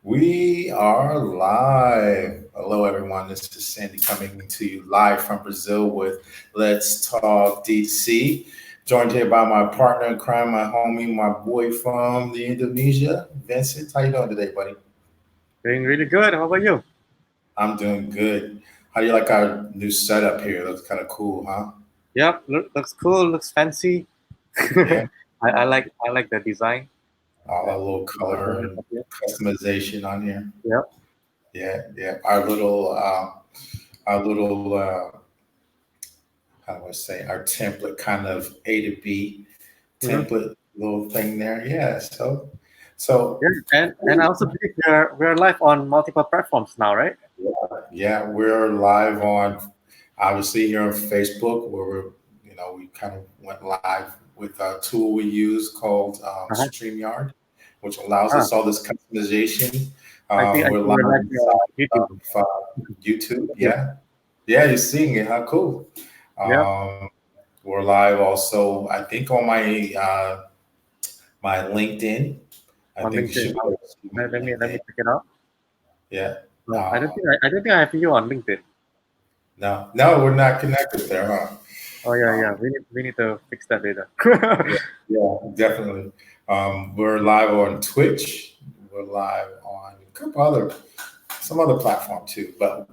We are live. Hello, everyone. This is Sandy coming to you live from Brazil with Let's Talk D2C. Joined here by my partner in crime, my homie, my boy from the Indonesia, Vincent. How you doing today, buddy? Doing really good. How about you? I'm doing good. How do you like our new setup here? Looks kind of cool, huh? Yep, looks cool. Looks fancy. Yeah, I like the design all a that little we're color going and with here. customization on here. Yep. Yeah, yeah. Our little how do I say, our template kind of A to B Hmm. template little thing there. Yeah. So Yeah, and I also believe we're live on multiple platforms now, right? yeah, we're live on obviously here on Facebook where we kind of went live with a tool we use called Uh-huh. StreamYard, which allows Ah, us all this customization. I think We're we're live live on inside YouTube. of YouTube. Yep. Yeah. Yeah, you're seeing it. How cool. Yep. Um, we're live also, I think, on my LinkedIn. I On think you LinkedIn. should be able to see my Let me LinkedIn. check it out. Yeah. No, Um, I don't think I have you on LinkedIn. no, no, we're not connected there, huh? Oh yeah, yeah. Um, We need to fix that later. yeah, yeah, definitely. We're live on Twitch. We're live on a couple other, some other platform too. But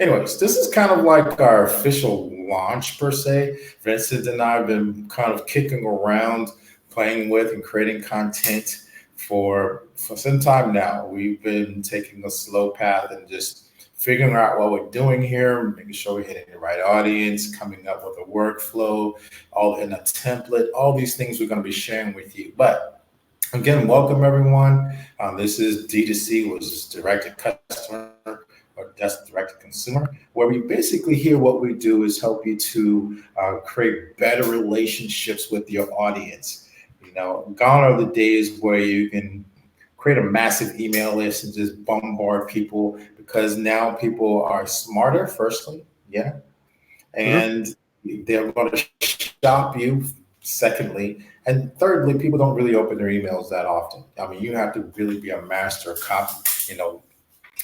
anyways, this is kind of like our official launch per se. Vincent and I have been kind of kicking around, playing with and creating content for some time now. We've been taking a slow path and just figuring out what we're doing here, making sure we're hitting the right audience, coming up with a workflow, all in a template, all these things we're going to be sharing with you. But again, welcome everyone. This is D2C, which is direct to customer or that's direct to consumer, where we basically here what we do is help you to create better relationships with your audience. Gone are the days where you can create a massive email list and just bombard people because now people are smarter, firstly, yeah, Mhm. and they're going to shop you secondly, and thirdly, people don't really open their emails that often. I mean, you have to really be a master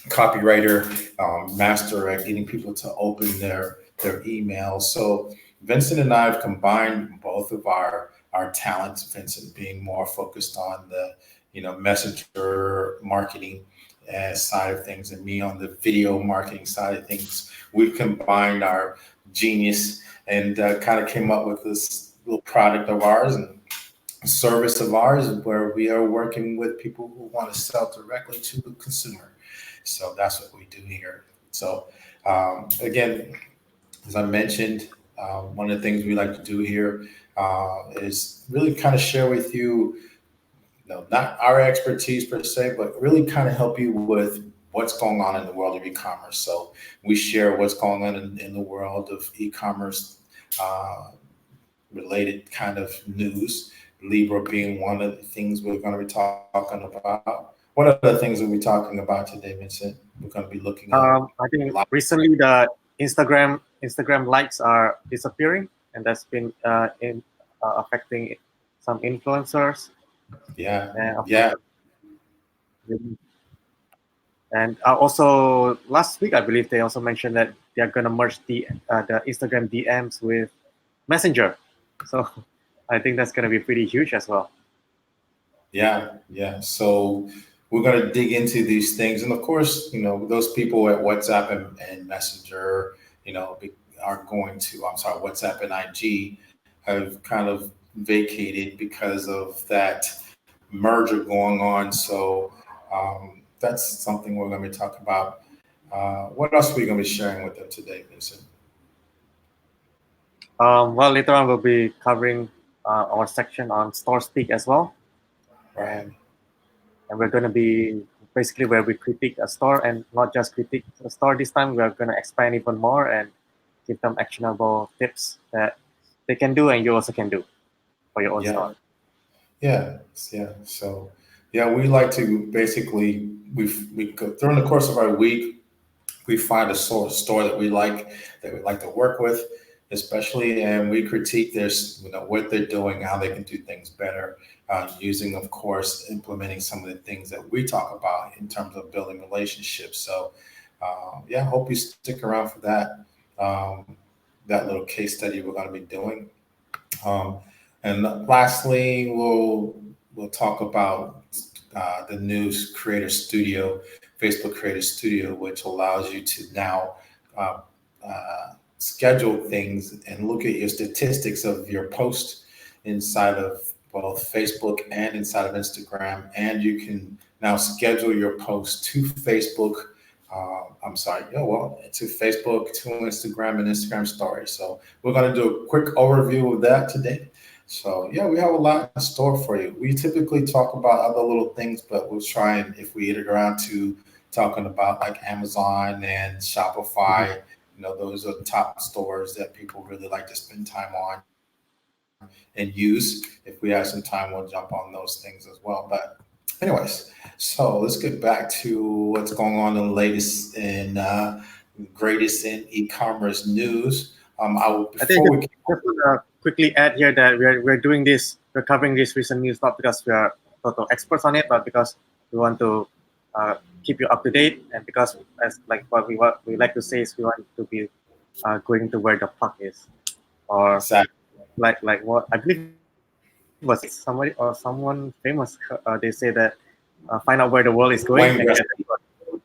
copywriter, master at getting people to open their emails. So Vincent and I have combined both of our talents. Vincent being more focused on the messenger marketing side of things, and me on the video marketing side of things. We've combined our genius and kind of came up with this little product of ours and service of ours where we are working with people who want to sell directly to the consumer. So that's what we do here. So again, as I mentioned, one of the things we like to do here is really kind of share with you, not our expertise per se, but really kind of help you with what's going on in the world of e-commerce. So we share what's going on in the world of e-commerce uh, related kind of news. Libra being one of the things we're going to be talking about. What other things are we talking about today, Vincent? We're going to be looking at I think live. recently the Instagram likes are disappearing, and that's been in affecting some influencers. Yeah, And of course, yeah, also last week I believe they also mentioned that they are gonna merge the Instagram DMs with Messenger. So I think that's gonna be pretty huge as well. yeah, yeah. So we're going to dig into these things. And of course, those people at WhatsApp and Messenger, are going to, I'm sorry, WhatsApp and IG have kind of vacated because of that merger going on. So that's something we're going to be talking about. What else are we going to be sharing with them today, Vincent? Well, later on we'll be covering our section on store speak as well, Right. and and we're gonna be basically where we critique a store and not just critique the store. This time we're gonna expand even more and give them actionable tips that they can do and you also can do for your own Yeah. store. Yeah. Yeah. So, yeah, we like to basically, we go during the course of our week, we find a store that we like to work with. especially, and we critique this, what they're doing, how they can do things better, using, of course, implementing some of the things that we talk about in terms of building relationships. So, yeah, hope you stick around for that. That little case study we're going to be doing. Um, and lastly, we'll talk about the new Creator Studio, Facebook Creator Studio, which allows you to now uh, schedule things and look at your statistics of your post inside of both Facebook and inside of Instagram. And you can now schedule your post to Facebook. I'm sorry, yeah, well, to Facebook, to Instagram, and Instagram stories. So we're going to do a quick overview of that today. So yeah, we have a lot in store for you. We typically talk about other little things, but we'll try and if we hit it around to talking about like Amazon and Mhm. Shopify, those are the top stores that people really like to spend time on and use. If we have some time, we'll jump on those things as well. But anyways, so let's get back to what's going on in the latest and greatest in e-commerce news. I will I think before we just want to quickly add here that we're doing this, we're covering this recent news not because we are total experts on it, but because we want to uh, keep you up to date, and because as like what we like to say is we want to be going to where the puck is, or exactly. like what I believe was somebody or someone famous. They say that find out where the world is going, Wayne and Gretzky.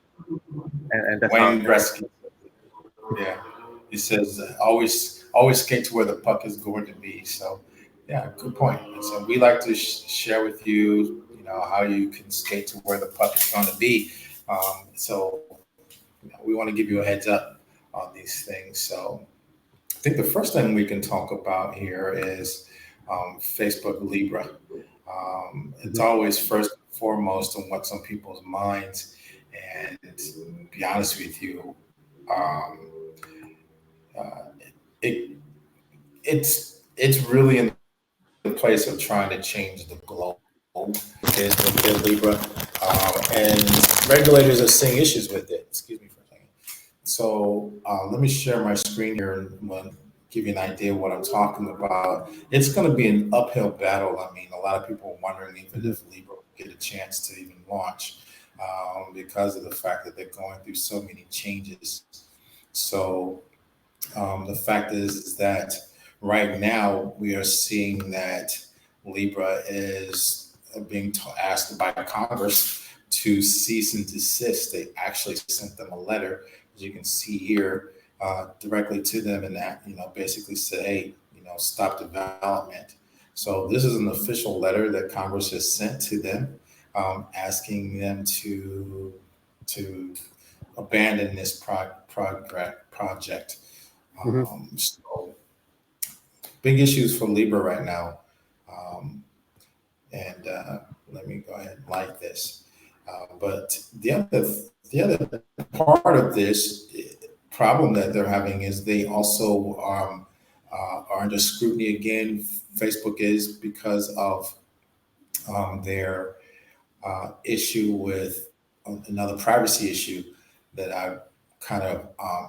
and that's how. Wayne Gretzky. Yeah, he says always skate to where the puck is going to be. So, yeah, good point. And so we like to share with you, how you can skate to where the puck is going to be. So, we want to give you a heads up on these things. So, I think the first thing we can talk about here is Facebook Libra. It's Mhm. always first and foremost on what's on people's minds. And to be honest with you, um, uh, it it's really in the place of trying to change the globe is with Libra, and regulators are seeing issues with it. Excuse me for a second. So let me share my screen here and give you an idea of what I'm talking about. It's going to be an uphill battle. I mean, a lot of people are wondering even Mhm. if Libra will get a chance to even launch because of the fact that they're going through so many changes. So the fact is that right now we are seeing that Libra is being asked by Congress to cease and desist. They actually sent them a letter, as you can see here, directly to them, and that basically said, "Hey, stop development." So this is an official letter that Congress has sent to them, asking them to abandon this project. Mhm. So big issues for Libra right now. Um, and let me go ahead and like this. But the other part of this problem that they're having is they also are under scrutiny again. Facebook is because of their issue with another privacy issue that I kind of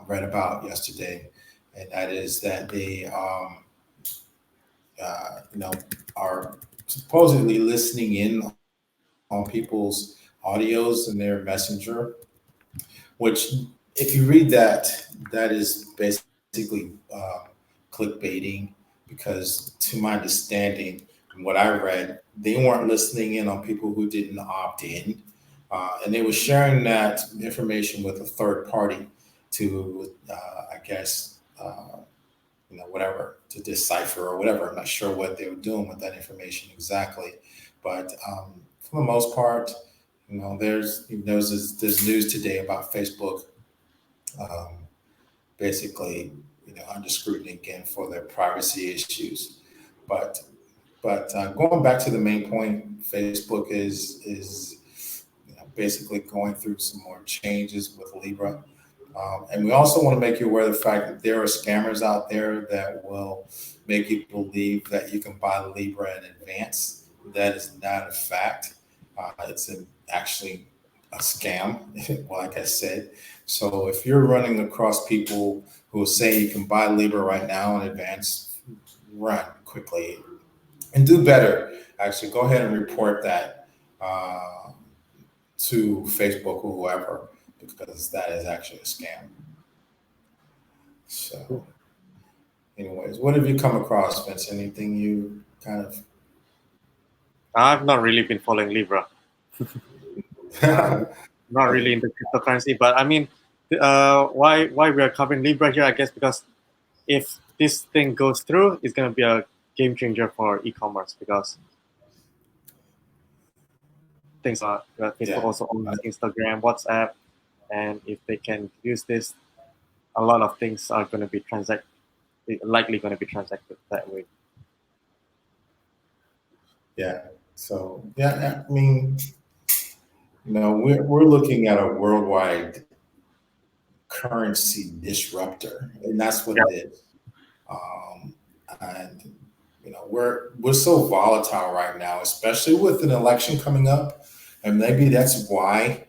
read about yesterday, and that is that they you know, are supposedly listening in on people's audios in their messenger, which, if you read that, that is basically clickbaiting because, to my understanding, from what I read, they weren't listening in on people who didn't opt in. And they were sharing that information with a third party to, I guess, whatever, to decipher or whatever. I'm not sure what they were doing with that information exactly, but for the most part, there's news today about Facebook um, basically, under scrutiny again for their privacy issues. But going back to the main point, Facebook is basically going through some more changes with Libra. And we also want to make you aware of the fact that there are scammers out there that will make you believe that you can buy Libra in advance. That is not a fact. It's actually a scam, like I said. So if you're running across people who are saying you can buy Libra right now in advance, run quickly and do better. Actually, go ahead and report that uh, to Facebook or whoever, because that is actually a scam. So, anyways, what have you come across, Vince? Anything you kind I've not really been following Libra. Uh, of? Not really Okay. into cryptocurrency, but I mean, why we are covering Libra here? I guess because if this thing goes through, it's going to be a game changer for e-commerce because things are Facebook Yeah. also owns Instagram, WhatsApp, and if they can use this, a lot of things are going to be likely going to be transacted that way. Yeah. So yeah, I mean, we're looking at a worldwide currency disruptor, and that's what Yeah. it is. Um, and we're so volatile right now, especially with an election coming up, and maybe that's why,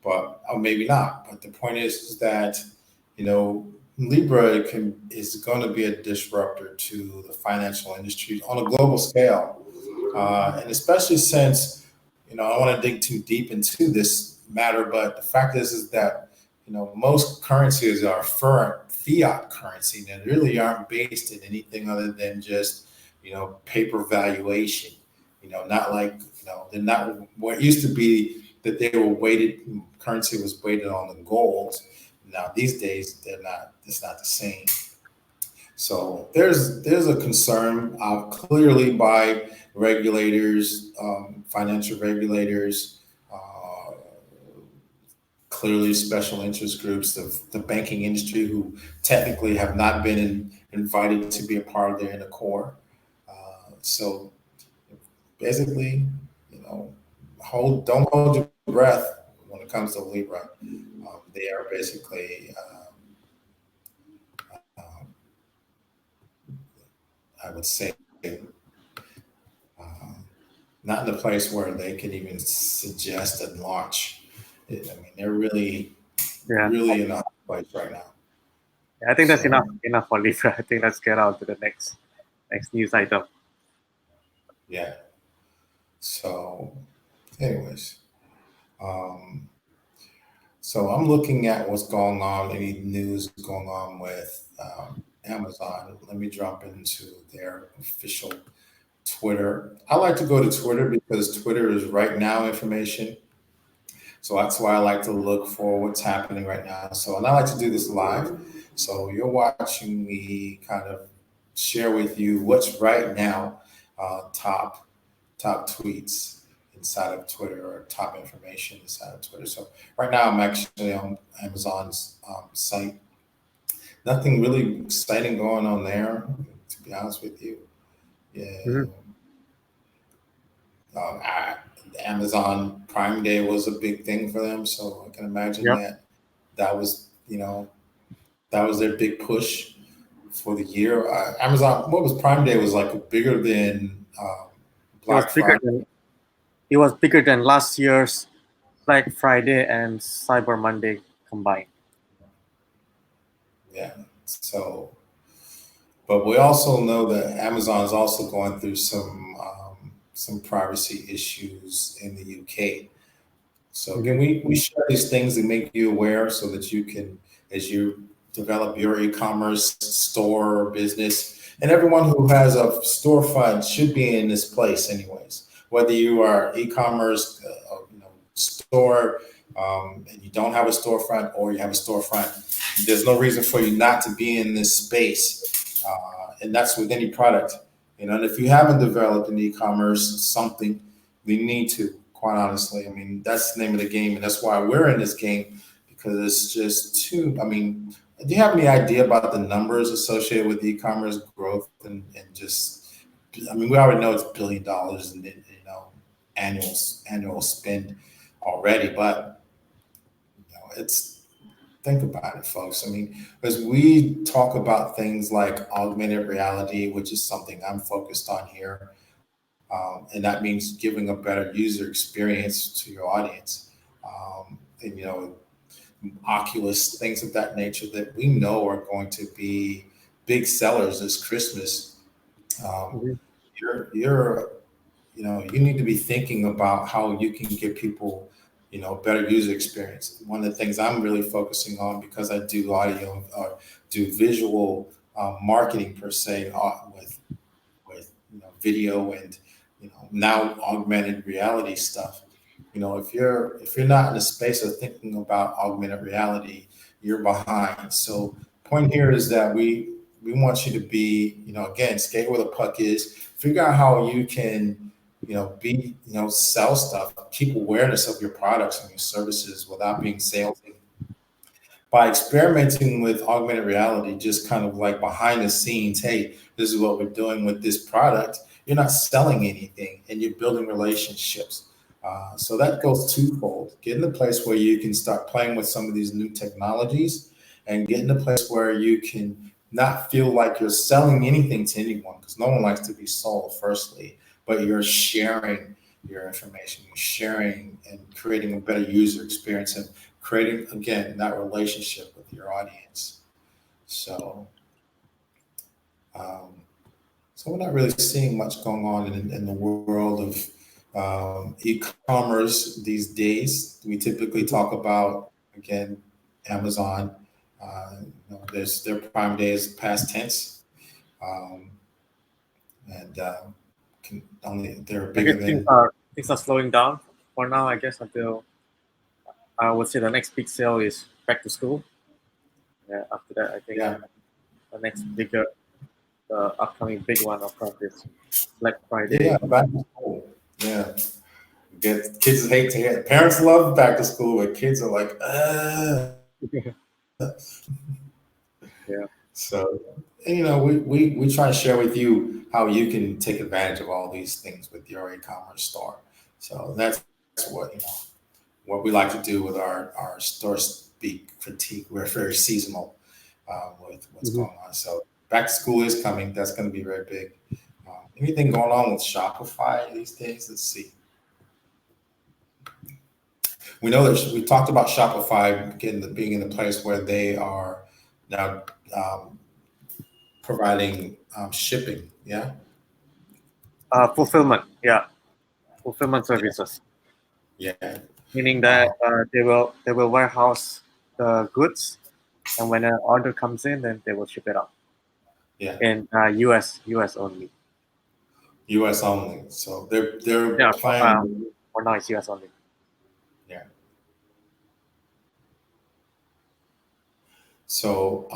but or maybe not. But the point is that you know Libra is going to be a disruptor to the financial industry on a global scale, and especially since I don't want to dig too deep into this matter, but the fact is that most currencies are fiat currency and they really aren't based in anything other than just paper valuation. Not like they're not what used to be that they were weighted currency was weighted on the gold. Now these days they're not. It's not the same. So there's a concern clearly by regulators, financial regulators, uh, clearly special interest groups, the banking industry, who technically have not been invited to be a part of their inner core. So basically, you know, don't hold your breath when it comes to Libra. They are basically, um, I would say, um, not in a place where they can even suggest and launch. I mean, they're really, Yeah, really in a hot place right now. I think that's So enough for Libra. I think let's get on to the next news item. yeah. So, anyways, um, so I'm looking at what's going on, any news going on with Amazon. Let me jump into their official Twitter. I like to go to Twitter because Twitter is right now information. So that's why I like to look for what's happening right now. So, and I like to do this live. So you're watching me kind of share with you what's right now top tweets inside of Twitter or top information inside of Twitter. So right now I'm actually on Amazon's site. Nothing really exciting going on there, to be honest with you. Yeah, Mhm. I, Amazon Prime Day was a big thing for them, so I can imagine Yep. that was that was their big push for the year. Amazon, what was Prime Day was like bigger than It was Black bigger Friday. than last year's Black Friday and Cyber Monday combined. Yeah, so but we also know that Amazon is also going through some privacy issues in the UK. So can Mhm. we share these things and make you aware so that you can, as you develop your e-commerce store or business, and everyone who has a storefront should be in this place anyways. Whether you are e-commerce, store, and you don't have a storefront, or you have a storefront, there's no reason for you not to be in this space, and that's with any product. And if you haven't developed an e-commerce something, we need to. Quite honestly, I mean that's the name of the game, and that's why we're in this game because it's just too. I mean, do you have any idea about the numbers associated with e-commerce growth and just? I mean, we already know it's $1 billion in annual annual spend already, but it's think about it, folks. I mean, as we talk about things like augmented reality, which is something I'm focused on here, and that means giving a better user experience to your audience. and Oculus, things of that nature that we know are going to be big sellers this Christmas. Um, Mhm. you're you need to be thinking about how you can give people better user experience. One of the things I'm really focusing on, because I do audio or do visual marketing per se, with video and now augmented reality stuff. If you're not in the space of thinking about augmented reality, you're behind. So point here is that we want you to be, again, skate where the puck is. Figure out how you can sell stuff, keep awareness of your products and your services without being salesy. By experimenting with augmented reality, just kind of like behind the scenes, hey, this is what we're doing with this product. You're not selling anything, and you're building relationships. So that goes twofold. Get in a place where you can start playing with some of these new technologies, and get in a place where you can not feel like you're selling anything to anyone, because no one likes to be sold, firstly, but you're sharing your information, you're sharing and creating a better user experience, and creating, again, that relationship with your audience. So, um, so we're not really seeing much going on in the world of e-commerce these days. We typically talk about, again, Amazon. Their Prime Day is past tense, um, and they're I bigger guess than. things are slowing down for now. I guess until I would say the next big sale is back to school. Yeah. After that, I think Yeah, the next bigger, the upcoming big one, of course, is Black Friday. yeah, back to school. Yeah. Kids hate to hear. Parents love back to school, but kids are like, Yeah. So, and, we try to share with you how you can take advantage of all these things with your e-commerce store. So that's what we like to do with our store speak critique. We're very seasonal with what's Mhm. going on. So back to school is coming. That's going to be very big. Anything going on with Shopify these days? Let's see. We know that we talked about Shopify being in the place where they are now um, providing shipping. Yeah, Fulfillment. Yeah. Fulfillment yeah, services, yeah, meaning that uh, they will warehouse the goods, and when an order comes in, then they will ship it out yeah. in US only. U.S. only. So they're Yeah. planning. For now, it's US only. Yeah. So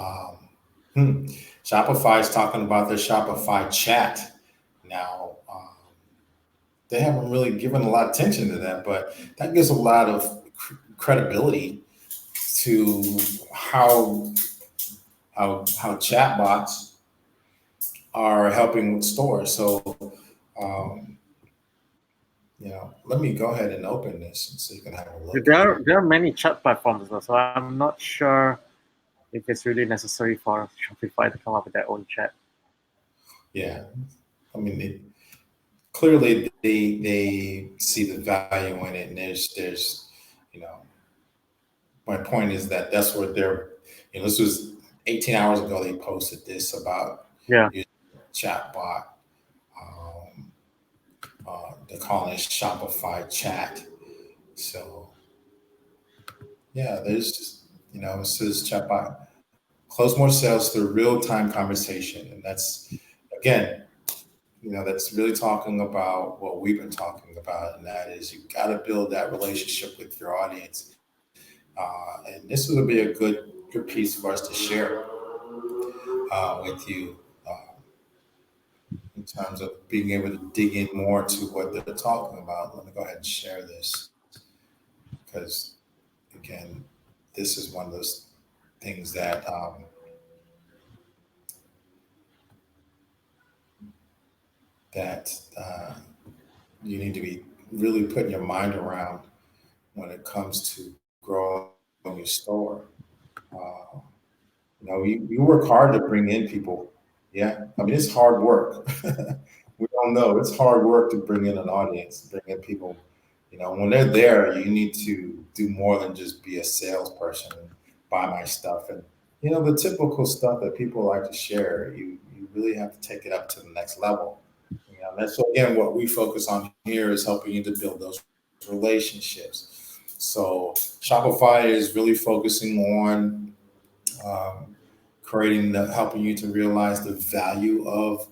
Shopify is talking about their Shopify chat now. They haven't really given a lot of attention to that, but that gives a lot of credibility to how chatbots are helping with stores. So, um, let me go ahead and open this so you can have a look here. There are many chat platforms, though, so I'm not sure if it's really necessary for Shopify to come up with their own chat. Yeah, I mean, clearly they see the value in it, and there's, you know, my point is that that's what this was 18 hours ago. They posted this about Yeah. using chatbot. Um, they're calling it Shopify chat. So yeah, it says chatbot close more sales through real time conversation, and that's again, that's really talking about what we've been talking about, and that is you got to build that relationship with your audience, and this would be a good piece for us to share with you in terms of being able to dig in more to what they're talking about. Let me go ahead and share this because again, this is one of those things that you need to be really putting your mind around when it comes to growing your store. Uh, you work hard to bring in people. Yeah, I mean it's hard work. We don't know it's hard work to bring in an audience, bring in people When they're there, you need to do more than just be a salesperson and buy my stuff. And the typical stuff that people like to share, you really have to take it up to the next level. That's again what we focus on here is helping you to build those relationships. So Shopify is really focusing on um, helping you to realize the value of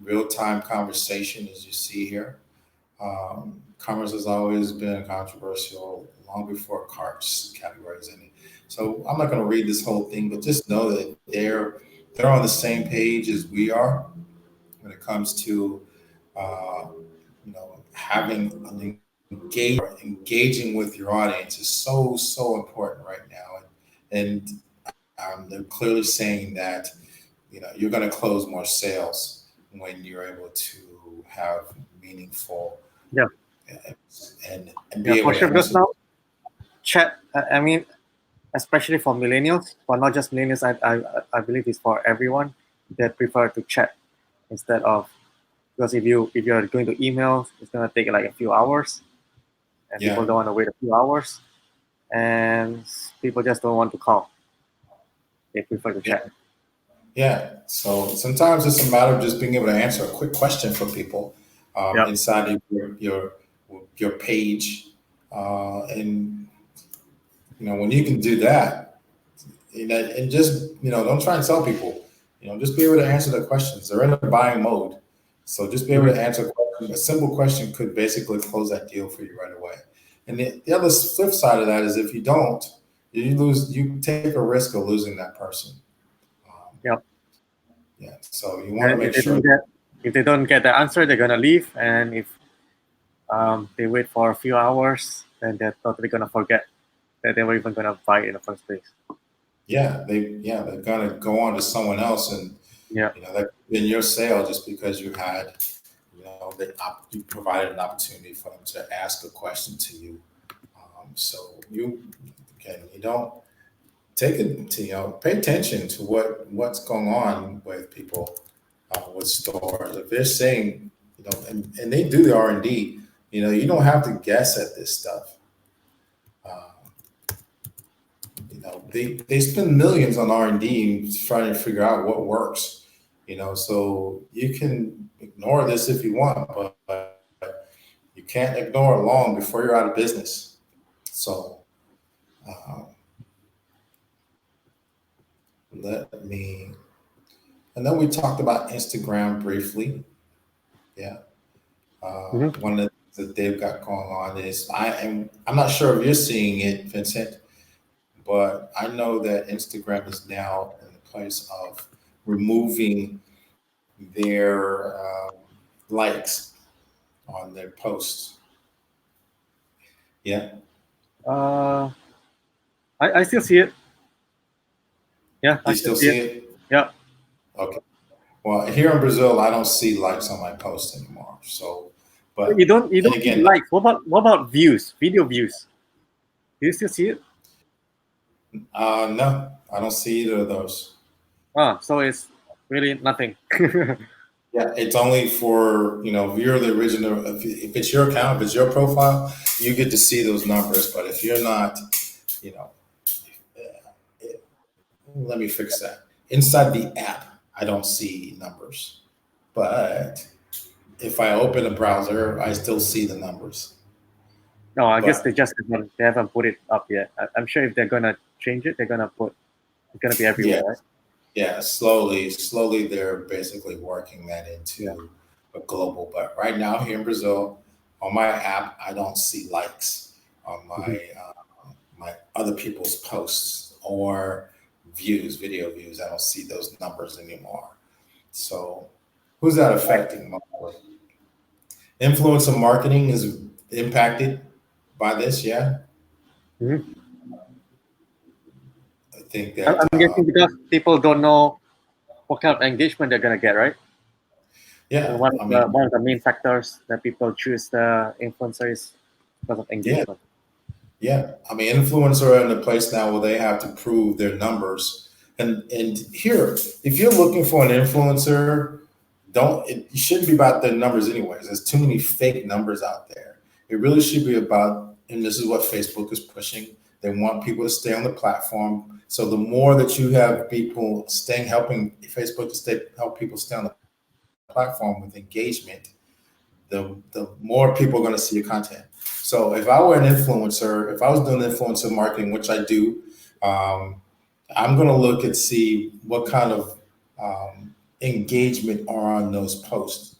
real time conversation, as you see here. Commerce has always been controversial long before carts categories in it. So I'm not going to read this whole thing, but just know that they're on the same page as we are when it comes to having an engaging with your audience is so important right now, and they're clearly saying that you're going to close more sales when you're able to have meaningful Yeah, and yeah, be able for to sure. Because answer. now chat, I mean, especially for millennials, but not just millennials. I believe it's for everyone that prefer to chat instead of, because if you're going to email, it's gonna take like a few hours, and people Yeah, don't want to wait a few hours, and people just don't want to call. They prefer to yeah, chat. yeah. So sometimes it's a matter of just being able to answer a quick question for people Yeah, inside of your page, and when you can do that, and just don't try and tell people, just be able to answer the questions. They're in a buying mode, so just be able hmm to answer a question. A simple question could basically close that deal for you right away. And the other flip side of that is if you don't, you take a risk of losing that person. Um, yeah. yeah, so you want to And make sure. if they don't get the answer, they're gonna leave. And if they wait for a few hours, then they're totally gonna forget that they were even gonna buy it in the first place. They're gonna go on to someone else, and Yeah, that in your sale just because you provided an opportunity for them to ask a question to you. So you don't take it to pay attention to what's going on with people with stores. If they're saying and they do the R&D, you don't have to guess at this stuff. Uh, they spend millions on R&D trying to figure out what works. So you can ignore this if you want, but you can't ignore it long before you're out of business. So uh, let me. And then we talked about Instagram briefly. Yeah. hmm One of the things that they've got going on is I'm not sure if you're seeing it, Vincent, but I know that Instagram is now in the place of removing their likes on their posts. Yeah. uh, I still see it. Yeah, I You still still see it. see it? Yeah. Okay. Well, here in Brazil, I don't see likes on my posts anymore. So, You but don't you and don't see again, likes. What about views? Video views. Do you still see it? no, I don't see either of those. Ah, so it's really nothing. Yeah, it's only for if you're the original. If it's your account, if it's your profile, you get to see those numbers. But if you're not, you know, let me fix that. Inside the app, I don't see numbers. But if I open a browser, I still see the numbers. No, I guess But they haven't put it up yet. I'm sure if they're gonna change it, it's gonna be yeah, everywhere, right? yeah, slowly, they're basically working that Yeah. into a global. But right now, here in Brazil, on my app, I don't see likes on hmm my other people's posts or video views. I don't see those numbers anymore. So, who's that Right. affecting mostly? Influencer marketing is impacted by this. Yeah, hmm I think I'm, that. I'm guessing because people don't know what kind of engagement they're gonna get, right? And Yeah, one of I the mean, one of the main factors that people choose the influencer is because of yeah, engagement. yeah. I mean, influencers are in a place now where they have to prove their numbers. And here, if you're looking for an influencer, it shouldn't be about their numbers anyways. There's too many fake numbers out there. It really should be about, and this is what Facebook is pushing. They want people to stay on the platform. So the more that you have people staying, helping Facebook to help people stay on the platform with engagement, the more people are going to see your content. So if I were an influencer, if I was doing influencer marketing, which I do, I'm going to look and see what kind of engagement are on those posts.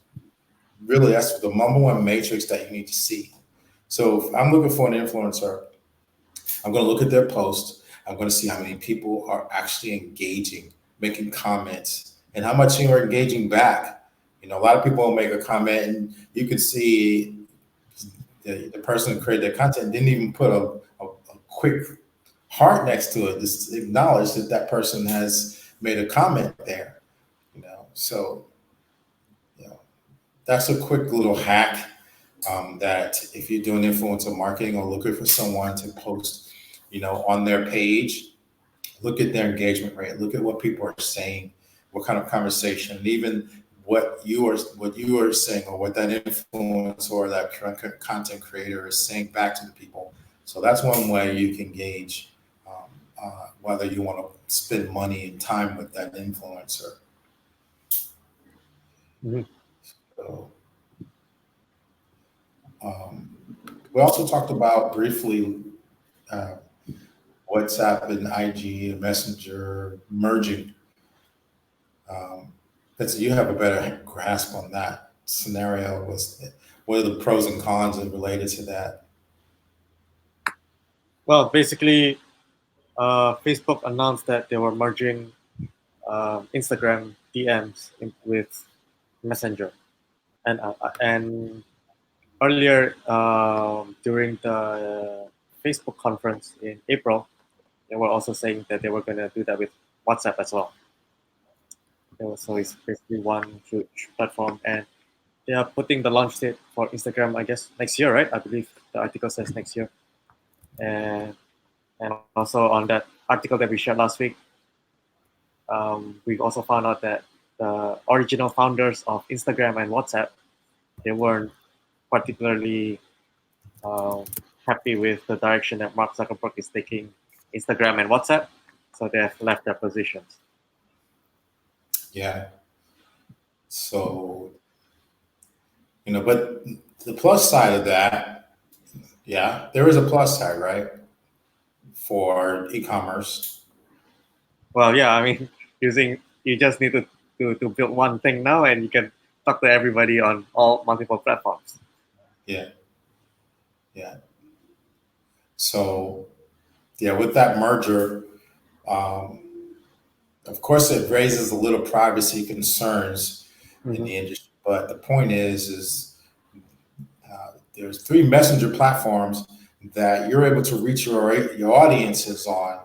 Really, that's the number one matrix that you need to see. So if I'm looking for an influencer, I'm going to look at their post. I'm going to see how many people are actually engaging, making comments, and how much you are engaging back. A lot of people will make a comment, and you can see the person who created their content didn't even put a quick heart next to it. Just acknowledge that that person has made a comment there. So that's a quick little hack that if you're doing influencer marketing or looking for someone to post, on their page, look at their engagement rate, look at what people are saying, what kind of conversation, and even what you are saying or what that influencer or that content creator is saying back to the people. So that's one way you can gauge whether you want to spend money and time with that influencer. Mhm. So, we also talked about briefly uh, WhatsApp and IG and Messenger merging. Um, because you have a better grasp on that scenario. What are the pros and cons related to that? Well, basically, Facebook announced that they were merging Instagram DMs with Messenger, and earlier during the Facebook conference in April, they were also saying that they were going to do that with WhatsApp as well. So it's basically one huge platform, and they are putting the launch date for Instagram, I guess, next year, right? I believe the article says next year. And also on that article that we shared last week, we also found out that the original founders of Instagram and WhatsApp, they weren't particularly uh, happy with the direction that Mark Zuckerberg is taking Instagram and WhatsApp, so they have left their positions. Yeah. So, but the plus side of that, yeah, there is a plus side, right? For e-commerce. Well, yeah, I mean, you just need to build one thing now, and you can talk to everybody on all multiple platforms. Yeah. Yeah. So, yeah, with that merger, um, of course, it raises a little privacy concerns in Mm-hmm. the industry. But the point is there's three messenger platforms that you're able to reach your audiences on.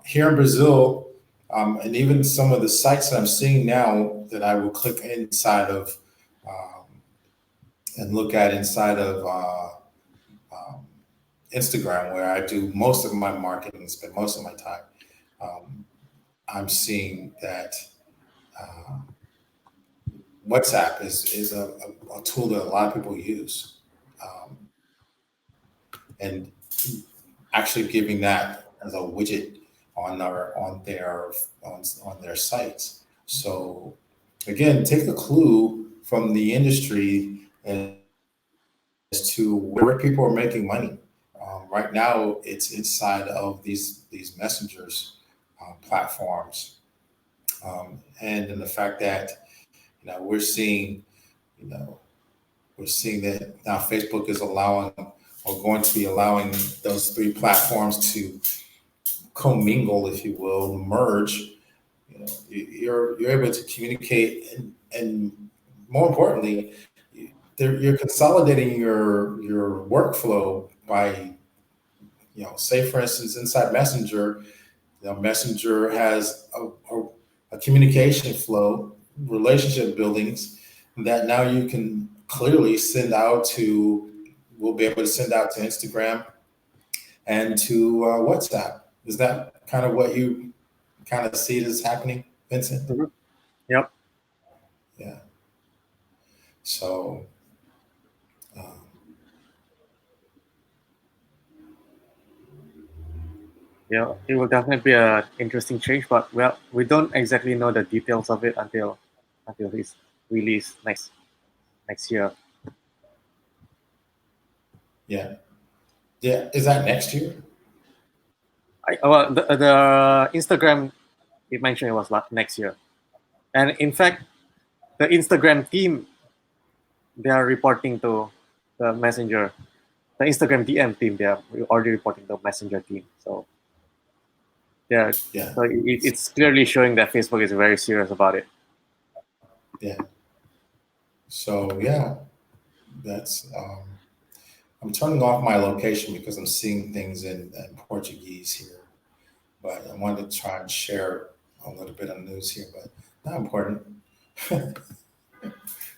Here in Brazil, and even some of the sites that I'm seeing now that I will click inside of and look at inside of um, Instagram, where I do most of my marketing, spend most of my time. Um, I'm seeing that uh, WhatsApp is a tool that a lot of people use, and actually giving that as a widget on their sites. So again, take a clue from the industry as to where people are making money. Right now, it's inside of these messengers platforms, and in the fact that we're seeing you know we're seeing that now Facebook is allowing or going to be allowing those three platforms to commingle, if you will, merge. You're able to communicate, and more importantly, you're consolidating your workflow by, say for instance, inside Messenger. Messenger has a communication flow, relationship buildings that now you can clearly send out to. We'll be able to send out to Instagram and to WhatsApp. Is that kind of what you kind of see this happening, Vincent? Mm-hmm. Yep. Yeah. So, um, Yeah, it will definitely be an interesting change, but well, we don't exactly know the details of it until it's released next year. Yeah. Yeah. Is that next year? Well, the Instagram it mentioned it was next year, and in fact, the Instagram team they are reporting to the messenger, the Instagram DM team. They are already reporting to messenger team. So yeah, Yeah. so it's clearly showing that Facebook is very serious about it. Yeah. So yeah, that's I'm turning off my location because I'm seeing things in Portuguese here. But I wanted to try and share a little bit of news here, but not important.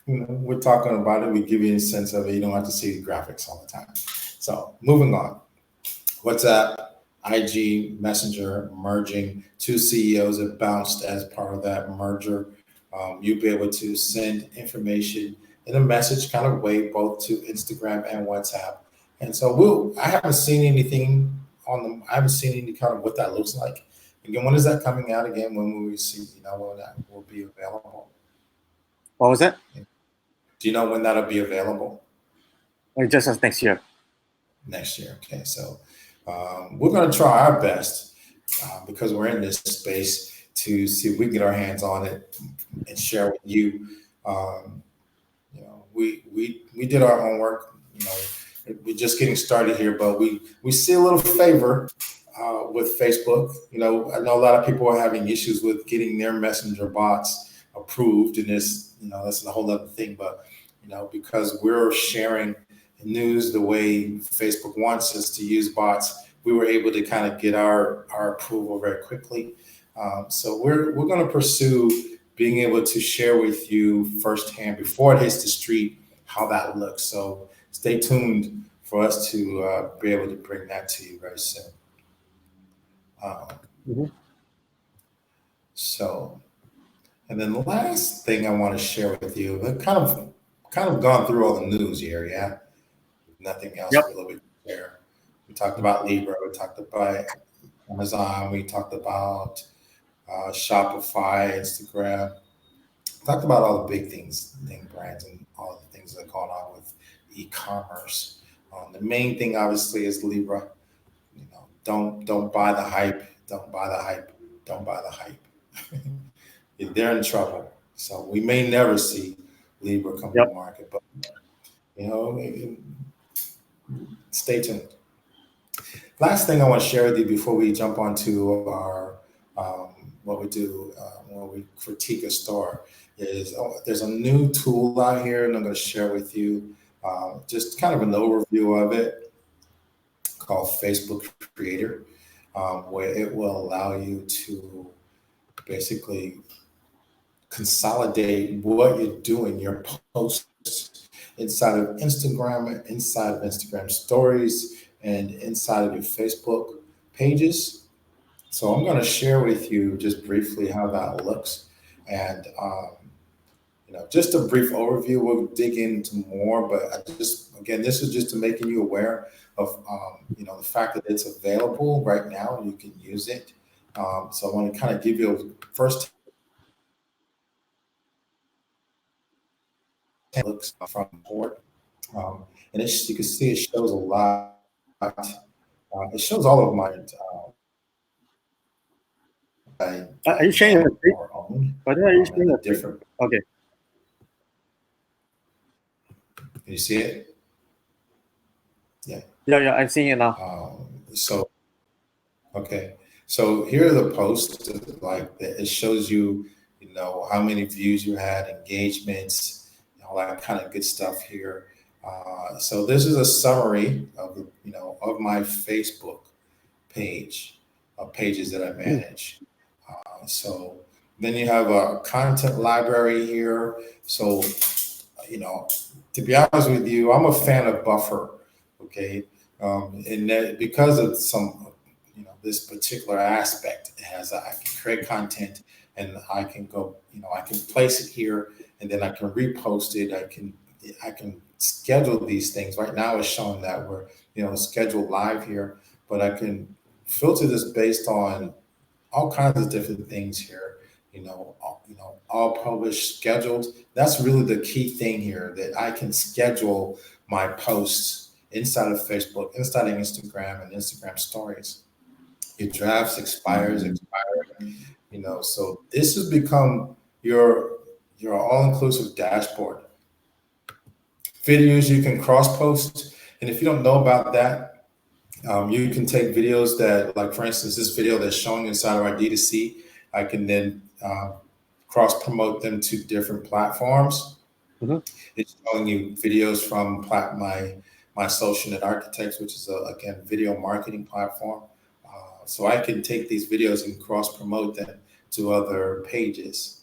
We're talking about it. We give you a sense of it. You don't have to see the graphics all the time. So moving on. WhatsApp, IG, Messenger merging. Two CEOs have bounced as part of that merger. You'll be able to send information in a message kind of way both to Instagram and WhatsApp. And so I haven't seen anything on them. I haven't seen any kind of what that looks like. Again, when is that coming out again? When will we see, when that will be available? What was that? Do you know when that'll be available? Just as next year. Next year. Okay, so we're going to try our best because we're in this space to see if we can get our hands on it and share with you. Um, we did our homework. We're just getting started here, but we see a little favor with Facebook. I know a lot of people are having issues with getting their messenger bots approved, and that's a whole other thing. But because we're sharing news the way Facebook wants us to use bots, we were able to kind of get our approval very quickly. So we're going to pursue being able to share with you firsthand before it hits the street how that looks. So stay tuned for us to be able to bring that to you very soon. Um, Mhm. so, and then the last thing I want to share with you, I've kind of gone through all the news here, yeah. Nothing else Yep. really we can share. We talked about Libra, we talked about Amazon, we talked about Shopify, Instagram, talked about all the big things, name brands, and all the things that are going on with e-commerce. The main thing, obviously, is Libra. Don't buy the hype. Don't buy the hype. Don't buy the hype. They're in trouble. So we may never see Libra come to Yep. market, but you know, stay tuned. Last thing I want to share with you before we jump onto our what we do when we critique a store is there's a new tool out here, and I'm going to share with you just kind of an overview of it called Facebook Creator, where it will allow you to basically consolidate what you're doing, your posts inside of Instagram stories, and inside of your Facebook pages. So I'm going to share with you just briefly how that looks, and just a brief overview. We'll dig into more, but again, this is just to making you aware of the fact that it's available right now. You can use it. So I want to kind of give you a first looks from board, and you can see it shows a lot. It shows all of my Are you I sharing your develop screen? or own, By the way, are you and sharing the your screen? different. Okay. Can you see it? Yeah. Yeah, yeah, I'm seeing it now. So okay. So here are the posts. Like it shows you, how many views you had, engagements, all that kind of good stuff here. So this is a summary of of my Facebook page, of pages that I manage. So then you have a content library here. So you know, to be honest with you, I'm a fan of Buffer. Okay, and that because of some, this particular aspect, it has I can create content and I can go, I can place it here and then I can repost it. I can schedule these things. Right now, it's showing that we're scheduled live here, but I can filter this based on all kinds of different things here. All published, scheduled. That's really the key thing here, that I can schedule my posts inside of Facebook, inside of Instagram, and Instagram stories. Your drafts expire. So this has become your all-inclusive dashboard. Videos you can cross post, and if you don't know about that, you can take videos that, like for instance, this video that's showing inside of our D2C. I can then cross promote them to different platforms. Mhm. It's showing you videos from my Social Net Architects, which is again video marketing platform. So I can take these videos and cross promote them to other pages.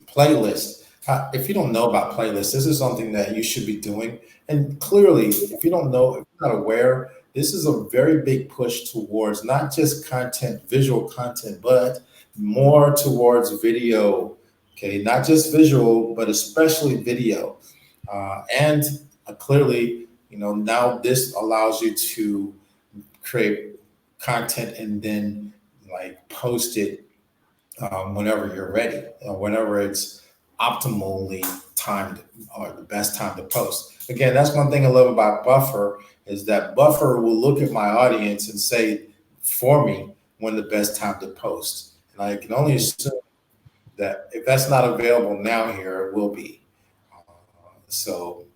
Playlist. If you don't know about playlists, this is something that you should be doing. And clearly, if you don't know, if you're not aware, this is a very big push towards not just content, visual content, but more towards video. Okay, not just visual, but especially video. And clearly, now this allows you to create content and then like post it whenever you're ready, whenever it's optimally timed or the best time to post. Again, that's one thing I love about Buffer is that Buffer will look at my audience and say for me when the best time to post. And I can only assume that if that's not available now here, it will be. So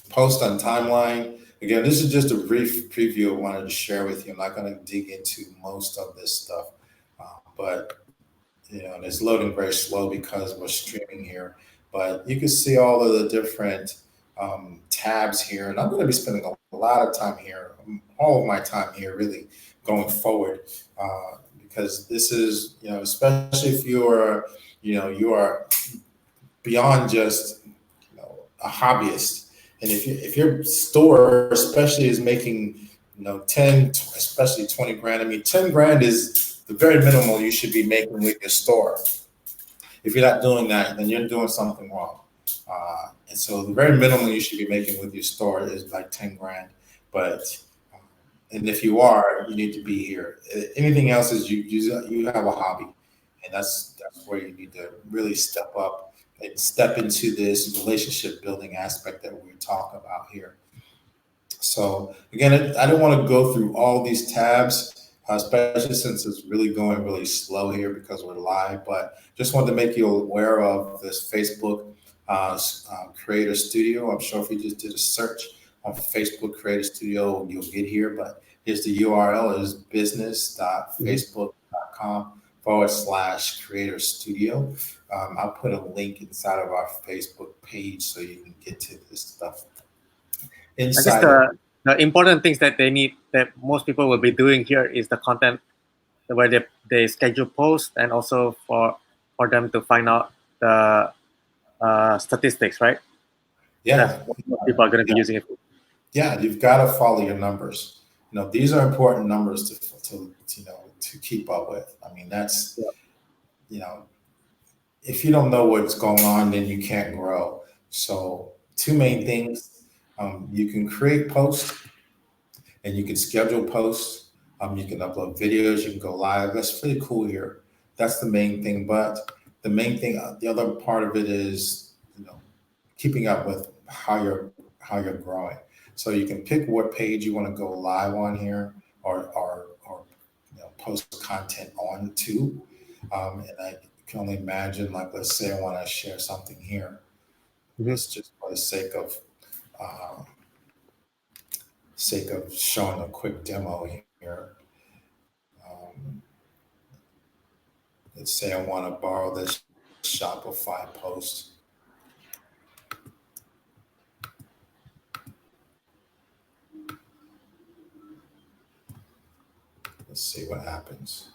post on timeline. Again, this is just a brief preview I wanted to share with you. I'm not going to dig into most of this stuff, but and it's loading very slow because we're streaming here. But you can see all of the different tabs here, and I'm going to be spending a lot of time here, all of my time here, really going forward, because this is, especially if you are beyond just a hobbyist, and if your store especially is making 10, especially 20 grand. I mean, 10 grand is the very minimal you should be making with your store. If you're not doing that, then you're doing something wrong. And so the very minimum you should be making with your store is like 10 grand. But and if you are, you need to be here. Anything else is you have a hobby, and that's where you need to really step up and step into this relationship building aspect that we're talking about here. So again, I don't want to go through all these tabs, especially since it's really going really slow here because we're live. But just wanted to make you aware of this Facebook Creator Studio. I'm sure if you just did a search on Facebook Creator Studio, you'll get here. But here's the URL: is business.facebook.com/Creator Studio. I'll put a link inside of our Facebook page so you can get to this stuff. I guess Inside the important things that they need, that most people will be doing here, is the content where they schedule posts, and also for them to find out the statistics, right? That's Yeah, what most people are going to be using it for. yeah, you've got to follow your numbers. These are important numbers to keep up with. I mean, that's Yeah. If you don't know what's going on, then you can't grow. So, two main things: you can create posts, and you can schedule posts. You can upload videos. You can go live. That's pretty cool here. That's the main thing. But the main thing, the other part of it is, keeping up with how you're growing. So you can pick what page you want to go live on here, or post content on to. And I can only imagine, like, let's say I want to share something here. Mhm. It's just for the uh, sake of showing a quick demo here. Um, let's say I want to borrow this Shopify post. Let's see what happens.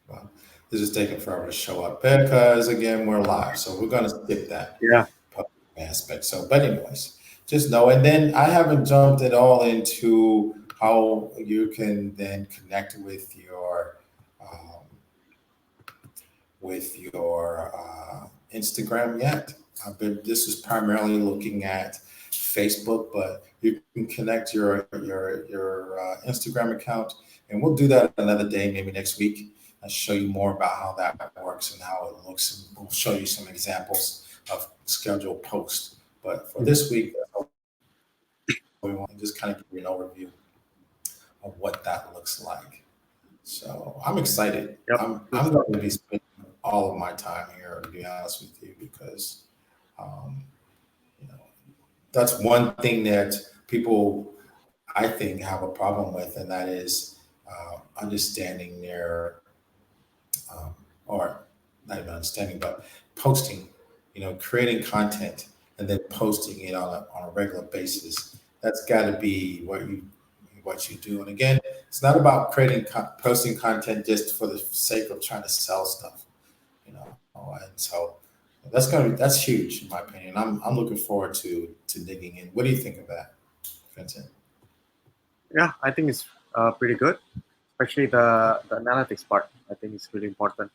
Well, this is taking forever to show up because again we're live, so we're gonna skip that Yeah. aspect. So, but anyways, just know. And then I haven't jumped at all into how you can then connect um, with your Instagram yet. This is primarily looking at Facebook, but you can connect your Instagram account, and we'll do that another day, maybe next week. I'll show you more about how that works and how it looks. And we'll show you some examples of scheduled posts. But for this week, we want to just kind of give you an overview of what that looks like. So I'm excited. Yep. I'm going to be spending all of my time here, to be honest with you, because um, you know that's one thing that people I think have a problem with, and that is understanding their or not even understanding, but posting. Creating content and then posting it on a regular basis. That's got to be what you do. And again, it's not about posting content just for the sake of trying to sell stuff. And so that's huge in my opinion. I'm looking forward to digging in. What do you think of that, Vincent? Yeah, I think it's pretty good, especially the analytics part. I think it's really important.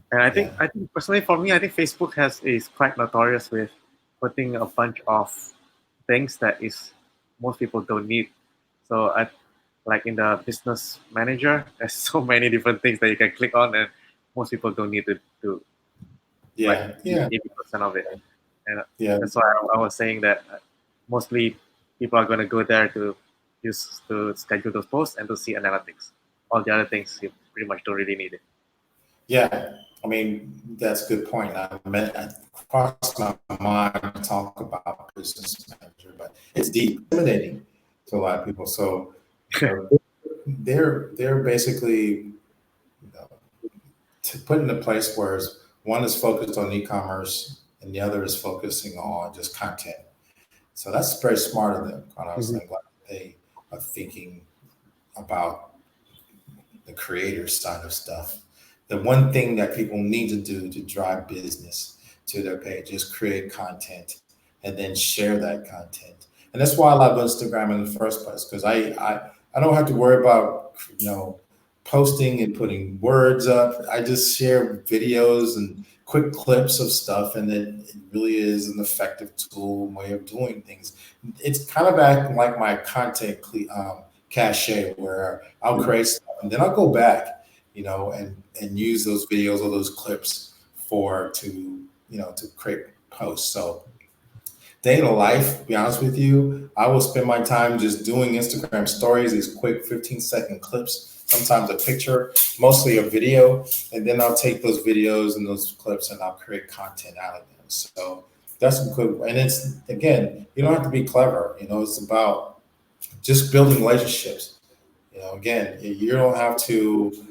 And Yeah, I think personally for me, I think Facebook is quite notorious with putting a bunch of things that is most people don't need. So I like in the business manager, there's so many different things that you can click on, and most people don't need to do like yeah, yeah, 80% of it. And yeah. that's why I was saying that mostly people are going to go there to use to schedule those posts and to see analytics. All the other things you pretty much don't really need it. Yeah, I mean that's a good point. I crossed my mind to talk about business manager, but it's deep, intimidating to a lot of people. So you know, they're basically to put in a place where one is focused on e-commerce and the other is focusing on just content. So that's very smart of them. Quite honestly, Mhm. I'm glad they are thinking about the creator side of stuff. The one thing that people need to do to drive business to their page is create content and then share that content. And that's why I love Instagram in the first place, because I don't have to worry about posting and putting words up. I just share videos and quick clips of stuff, and it really is an effective tool way of doing things. It's kind of acting like my content cache, where I'll create stuff and then I'll go back, and use those videos or those clips to create posts. So day in the life, to be honest with you, I will spend my time just doing Instagram stories, these quick 15-second clips, sometimes a picture, mostly a video, and then I'll take those videos and those clips and I'll create content out of them. So that's good. And it's, again, you don't have to be clever. It's about just building relationships. Again, you don't have to,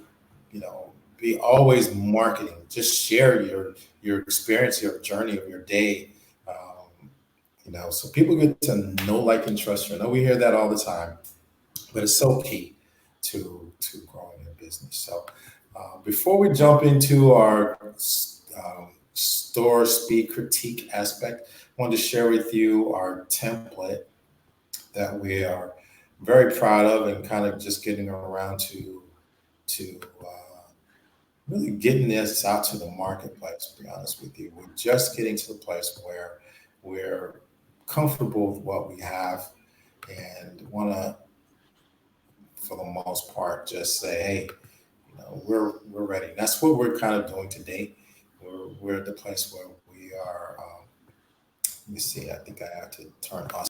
be always marketing. Just share your experience, your journey of your day. So people get to know, like, and trust you. I know we hear that all the time, but it's so key to growing your business. So before we jump into our store speed critique aspect, I wanted to share with you our template that we are very proud of and kind of just getting around to really getting this out to the marketplace. To be honest with you, we're just getting to the place where we're comfortable with what we have and want to, for the most part, just say, hey, we're ready. That's what we're kind of doing today. We're at the place where we are. Let me see. I think I have to turn on.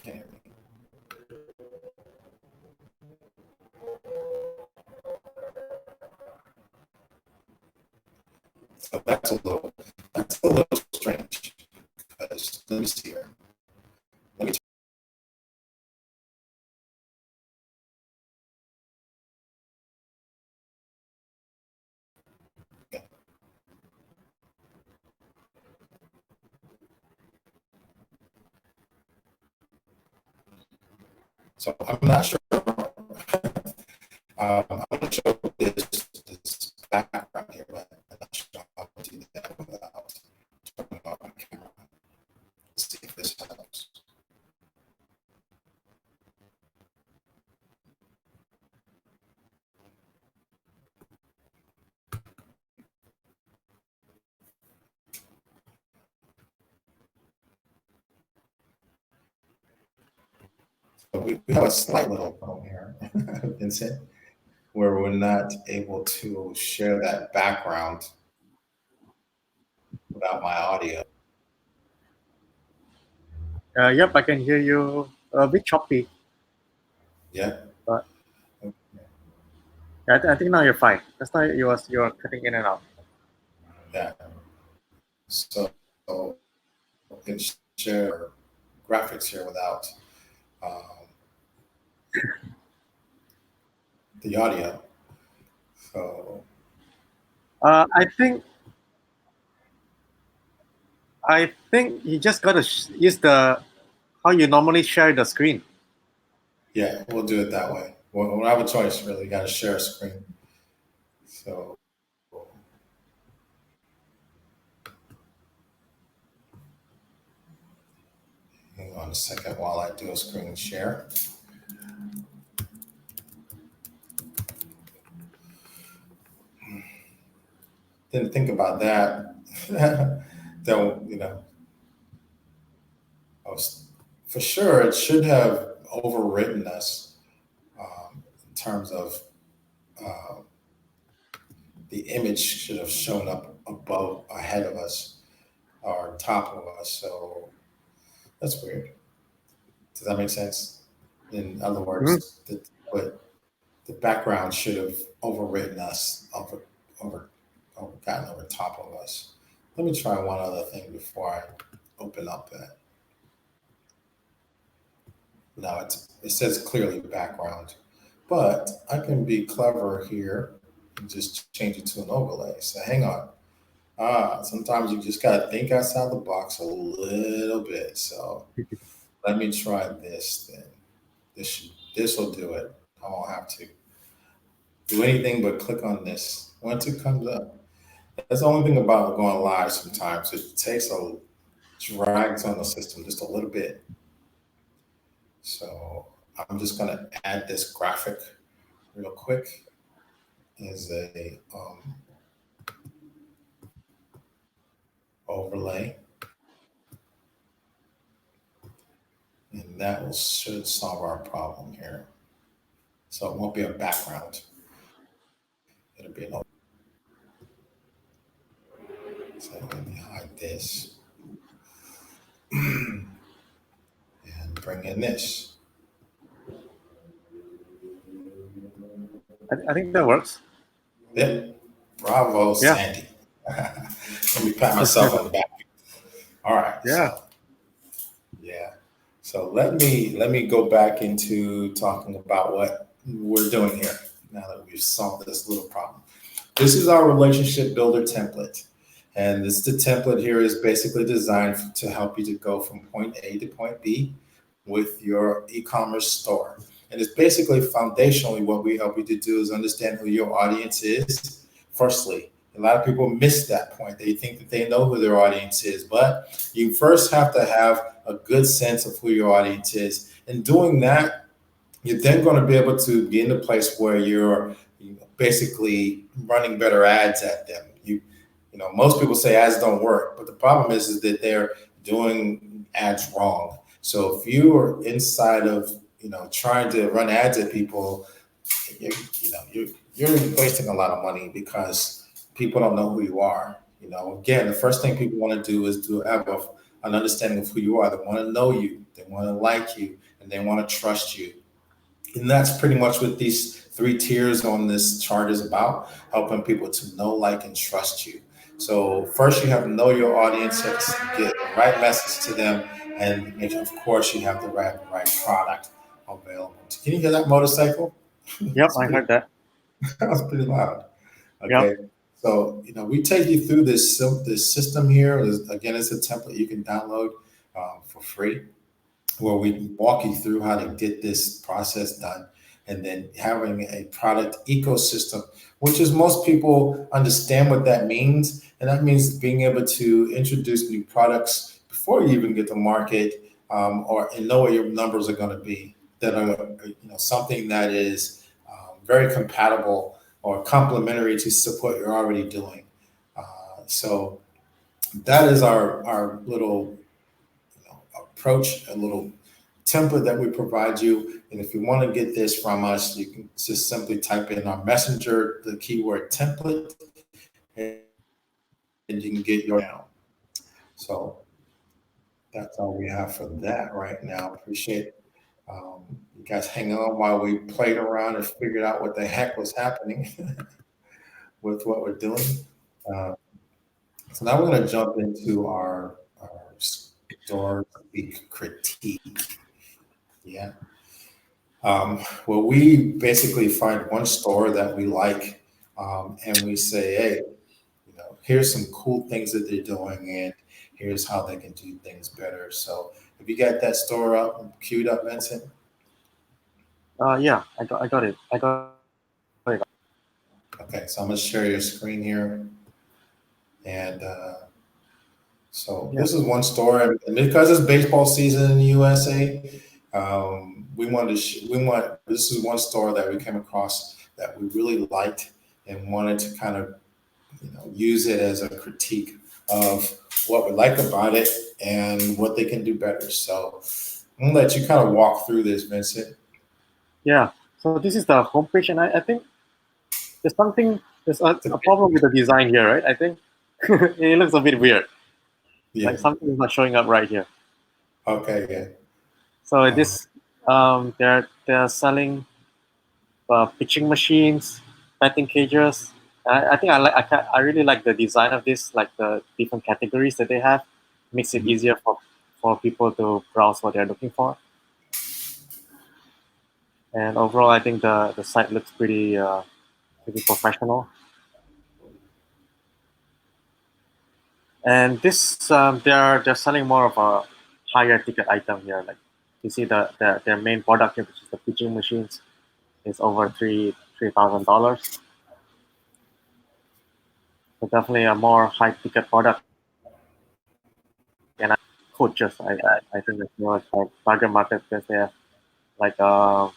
Okay. So that's a little strange. Because let me see here. Let me. So I'm not sure. I'm going to show this background here, but I'm not sure how to do that without turning off my camera. Let's see if this helps. So we have a slight little problem here, Vincent, where we're not able to share that background without my audio. Yep, I can hear you a bit choppy, Yeah. but yeah, I think now you're fine. That's why you are cutting in and out. Yeah. So we can share graphics here without um, the audio. So I think you just gotta use the how you normally share the screen. yeah, we'll do it that way. We don't have a choice, really. Got to share a screen. So hang on a second while I do a screen share. Didn't think about that. Don't, for sure it should have overwritten us in terms of uh, the image should have shown up above, ahead of us, or on top of us. So that's weird. Does that make sense? In other Mhm. words, the background should have overwritten us, gotten over top of us. Let me try one other thing before I open up that. Now it says clearly background, but I can be clever here and just change it to an overlay. So hang on. Sometimes you just gotta think outside the box a little bit. So let me try this then. This will do it. I won't have to do anything but click on this. Once it comes up, that's the only thing about going live. Sometimes it takes a drags on the system just a little bit. So I'm just gonna add this graphic real quick as a overlay, and that should solve our problem here. So it won't be a background; it'll be an. So let me hide this and bring in this. I think that works. Yeah, bravo, Yeah, Sandy. Let me pat myself on the back. All right, yeah. so yeah. So let me go back into talking about what we're doing here now that we've solved this little problem. This is our relationship builder template. And this the template here is basically designed to help you to go from point A to point B with your e-commerce store. And it's basically foundationally what we help you to do is understand who your audience is. Firstly, a lot of people miss that point. They think that they know who their audience is, but you first have to have a good sense of who your audience is. And doing that, you're then going to be able to be in a place where you're basically running better ads at them. Most people say ads don't work, but the problem is that they're doing ads wrong. So if you are inside of trying to run ads at people, you, you're wasting a lot of money because people don't know who you are. Again, the first thing people want to do is to have an understanding of who you are. They want to know you, they want to like you, and they want to trust you. And that's pretty much what these three tiers on this chart is about, helping people to know, like, and trust you. So first you have to know your audience, you have to get the right message to them, and of course you have the right product available. Can you hear that motorcycle? Yep, It's I pretty heard that. that was pretty loud. Yep. Okay. So, we take you through this system here. Again, it's a template you can download for free, where we walk you through how to get this process done, and then having a product ecosystem, which is most people understand what that means. And that means being able to introduce new products before you even get to market, or and know what your numbers are going to be, that are something that is very compatible or complementary to support you're already doing. So that is our little approach, a little template that we provide you. And if you want to get this from us, you can just simply type in our messenger, the keyword template, and you can get your now. So that's all we have for that right now. Appreciate you guys hanging on while we played around and figured out what the heck was happening with what we're doing. Uh, so now we're going to jump into our store speak critique. Yeah. Well, we basically find one store that we like, and we say, hey, here's some cool things that they're doing, and here's how they can do things better. So, have you got that store up, queued up, Vincent? Yeah, I got it. I got it. Okay, so I'm going to share your screen here. And so Yeah. this is one store, and because it's baseball season in the USA, this is one store that we came across that we really liked and wanted to kind of use it as a critique of what we like about it and what they can do better. So I'm gonna let you kind of walk through this, Vincent. Yeah. So this is the homepage, and I think there's a problem with the design here, right? I think it looks a bit weird. Yeah. Like something is not showing up right here. Okay. Yeah. So Um, this they're selling pitching machines, batting cages. I think I really like the design of this, like the different categories that they have. Makes it easier for people to browse what they're looking for. And overall, I think the site looks pretty professional. And this they're selling more of a higher ticket item here. Like you see their main product here, which is the pitching machines, is over $3,000. So definitely a more high ticket product. And coaches, I think it's more like target market because they have like a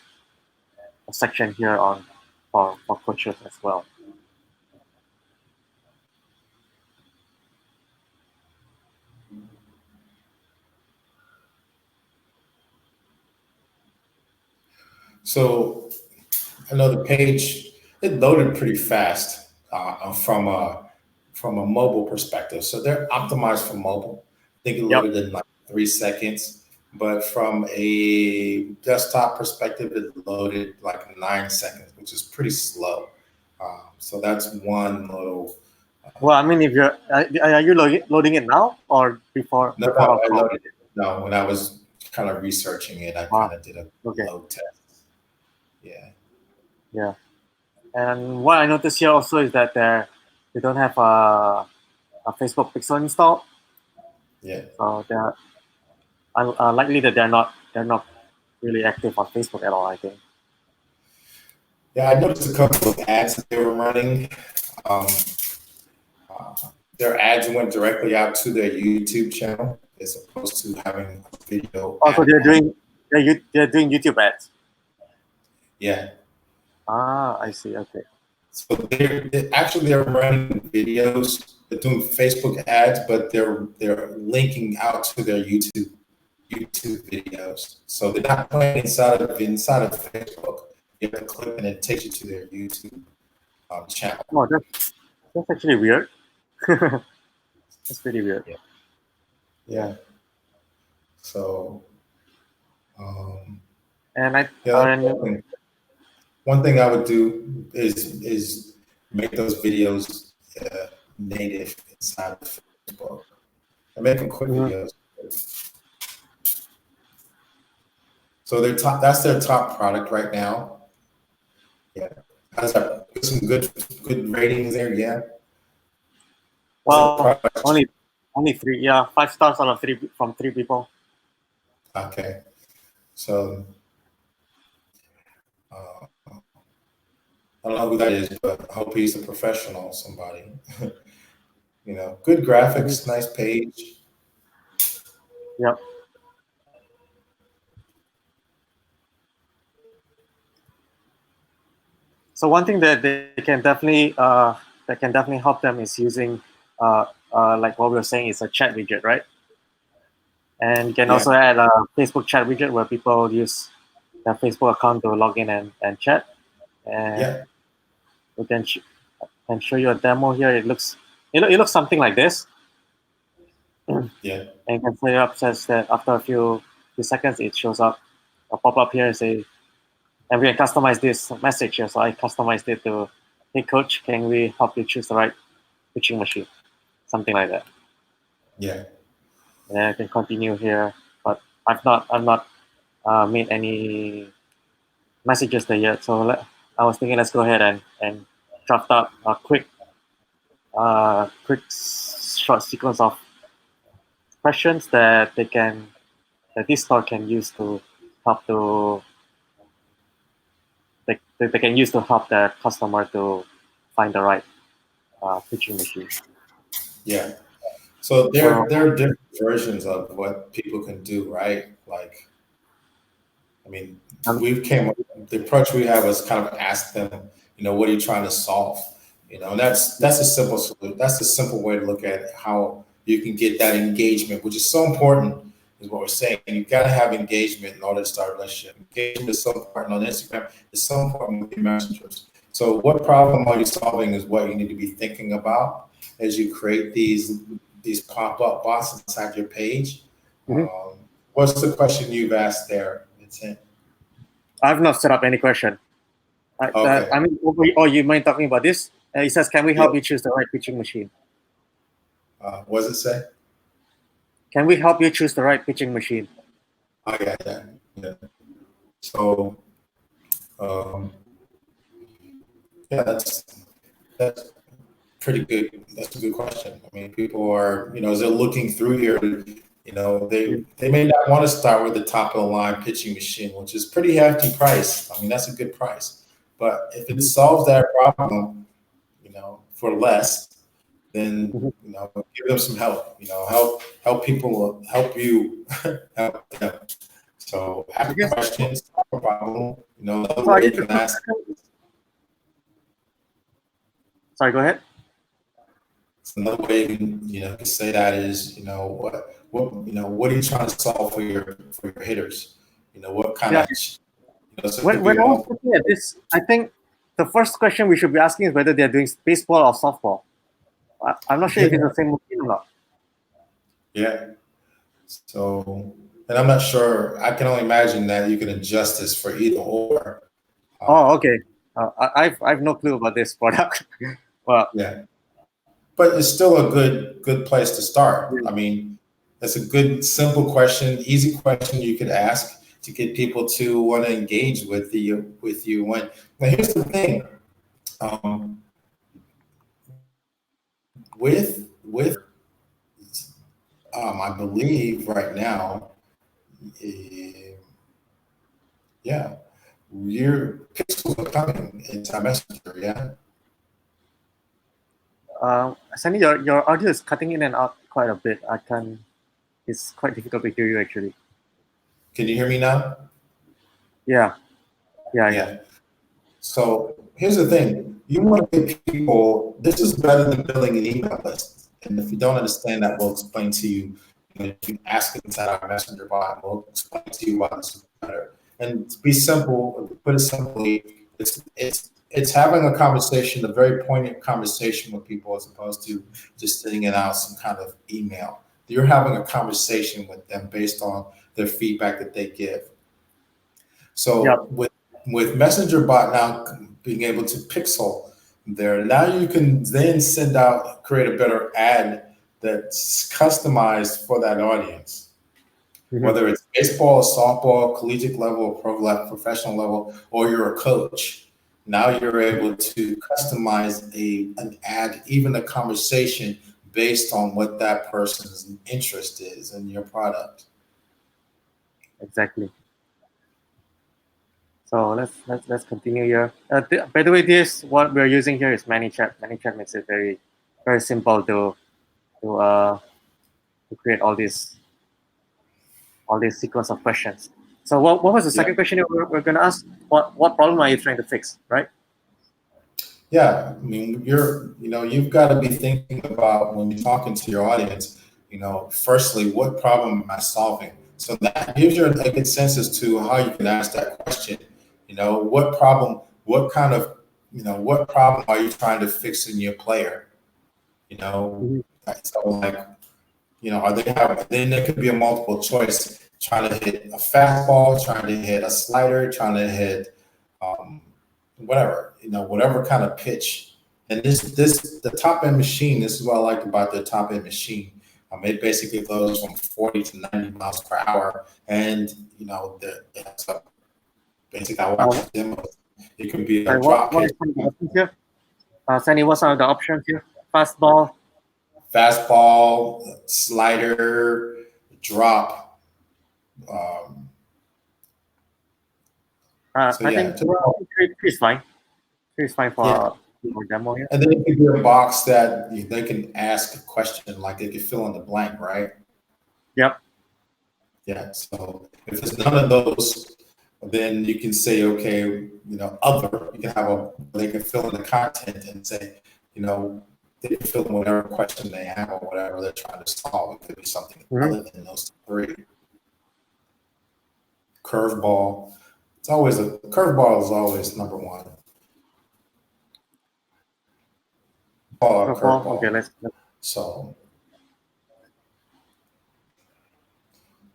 section here on for coaches as well. so I know the page, it loaded pretty fast from a mobile perspective. So they're optimized for mobile. I think it Yep. loaded in like 3 seconds. But from a desktop perspective, it loaded like 9 seconds, which is pretty slow. So that's one little. Well, I mean, if are you loading it now or No, before our I call? loaded it. No, when I was kind of researching it, I Ah, kind of did a okay. load test. Yeah, Yeah. And what I noticed here also is that they don't have a Facebook Pixel installed, yeah. so they're likely that they're not really active on Facebook at all. I think. Yeah, I noticed a couple of ads that they were running. Um, uh, their ads went directly out to their YouTube channel as opposed to having a video Also, ad on. they're doing YouTube ads. Yeah. Ah, I see. Okay. So they're running videos, they're doing Facebook ads, but they're linking out to their YouTube videos. So they're not playing inside of Facebook. You have to click and it takes you to their YouTube channel. Oh, that's actually weird. That's pretty weird. Yeah. Yeah. Yeah. So um, And I yeah, that's and one thing I would do is make those videos native inside of Facebook and making quick videos. So that's their top product right now. Yeah. How's that? Some good ratings there, yeah. Well, only 3, yeah, 5 stars out of 3 from 3 people. Okay. So I don't know who that is, but I hope he's a professional, somebody. Good graphics, nice page. Yep. So one thing that they can definitely help them is using like what we were saying is a chat widget, right? And you can also add a Facebook chat widget where people use their Facebook account to log in and chat. And we can show you a demo here. It looks something like this. Yeah. And you can set it up such that after a few seconds it shows up a pop-up here and say, and we can customize this message here. So I customized it to, hey coach, can we help you choose the right pitching machine? Something like that. Yeah. And then I can continue here, but I've not made any messages there yet. So I was thinking, let's go ahead and draft up a quick short sequence of questions that this store can use to help they can use to help their customer to find the right pitching machine. Yeah. So there are different versions of what people can do, right? Like, I mean, the approach we have is kind of ask them, what are you trying to solve? And that's a simple solution. That's a simple way to look at how you can get that engagement, which is so important, is what we're saying. You've got to have engagement in order to start a relationship. Engagement is so important on Instagram. It's so important with your messengers. So what problem are you solving is what you need to be thinking about as you create these pop-up bots inside your page. What's the question you've asked there, Vincent? I've not set up any question. Okay. I mean, you mind talking about this? It says, can we help you choose the right pitching machine? What does it say? Can we help you choose the right pitching machine? Oh, yeah. So, yeah, that's pretty good. That's a good question. I mean, people are, as they're looking through here, they may not want to start with the top of the line pitching machine, which is pretty hefty price. I mean, that's a good price. But if it solves that problem, for less, then give them some help. Help people, help you, help them. So ask questions, talk about another way you can ask. Sorry, go ahead. Another way you can say that is, what are you trying to solve for your hitters? What kind of when I was looking at this, I think the first question we should be asking is whether they're doing baseball or softball. I'm not sure if it's the same machine or not. Yeah. So, and I'm not sure. I can only imagine that you can adjust this for either or. Okay. I've no clue about this product. Well, yeah, but it's still a good place to start. I mean, that's a good, simple question, easy question you could ask to get people to want to engage with you. Now, here's the thing. I believe right now, your pixels are coming into Messenger, yeah? Sandy, your audio is cutting in and out quite a bit. It's quite difficult to hear you actually. Can you hear me now? Yeah. So here's the thing. You want to get people, this is better than building an email list. And if you don't understand that, we'll explain to you. You can ask inside our Messenger bot. We'll explain to you why this is better. And to be simple, put it simply, it's having a conversation, a very poignant conversation with people as opposed to just sending it out some kind of email. You're having a conversation with them based on their feedback that they give. So with Messenger bot now being able to pixel there. Now you can then create a better ad that's customized for that audience, whether it's baseball, softball, collegiate level, pro level, professional level, or you're a coach. Now you're able to customize an ad, even a conversation based on what that person's interest is in your product. Exactly. So let's continue here. By the way, this what we're using here is ManyChat. ManyChat makes it very simple to uh, to create all these sequence of questions. So what was the Yeah. second question we're going to ask? What problem are you trying to fix, right? Yeah, I mean, you've got to be thinking about when you're talking to your audience, firstly, what problem am I solving? So that gives you a good sense as to how you can ask that question. What problem, what problem are you trying to fix in your player? You know, Mm-hmm. so like, then there could be a multiple choice, trying to hit a fastball, trying to hit a slider, trying to hit, um, whatever kind of pitch. And the top end machine, this is what I like about the top end machine. It basically goes from 40 to 90 miles per hour. And, it's a basic, I watch Uh, demos. It can be a Sorry, drop what pitch, are some of the options here? Sandy, what are the options here? Fastball. fastball, slider, drop. Um, so I yeah, think three is fine. Three is fine yeah. for demo here. And then it could be a box that they can ask a question, like they can fill in the blank, right? Yep. Yeah. So if it's none of those, then you can say, okay, other. You can they can fill in the content and say, they can fill in whatever question they have or whatever they're trying to solve. It could be something Mm-hmm. other than those three. Curveball. Curveball is always number one. Curveball. Okay, Curveball. let's So,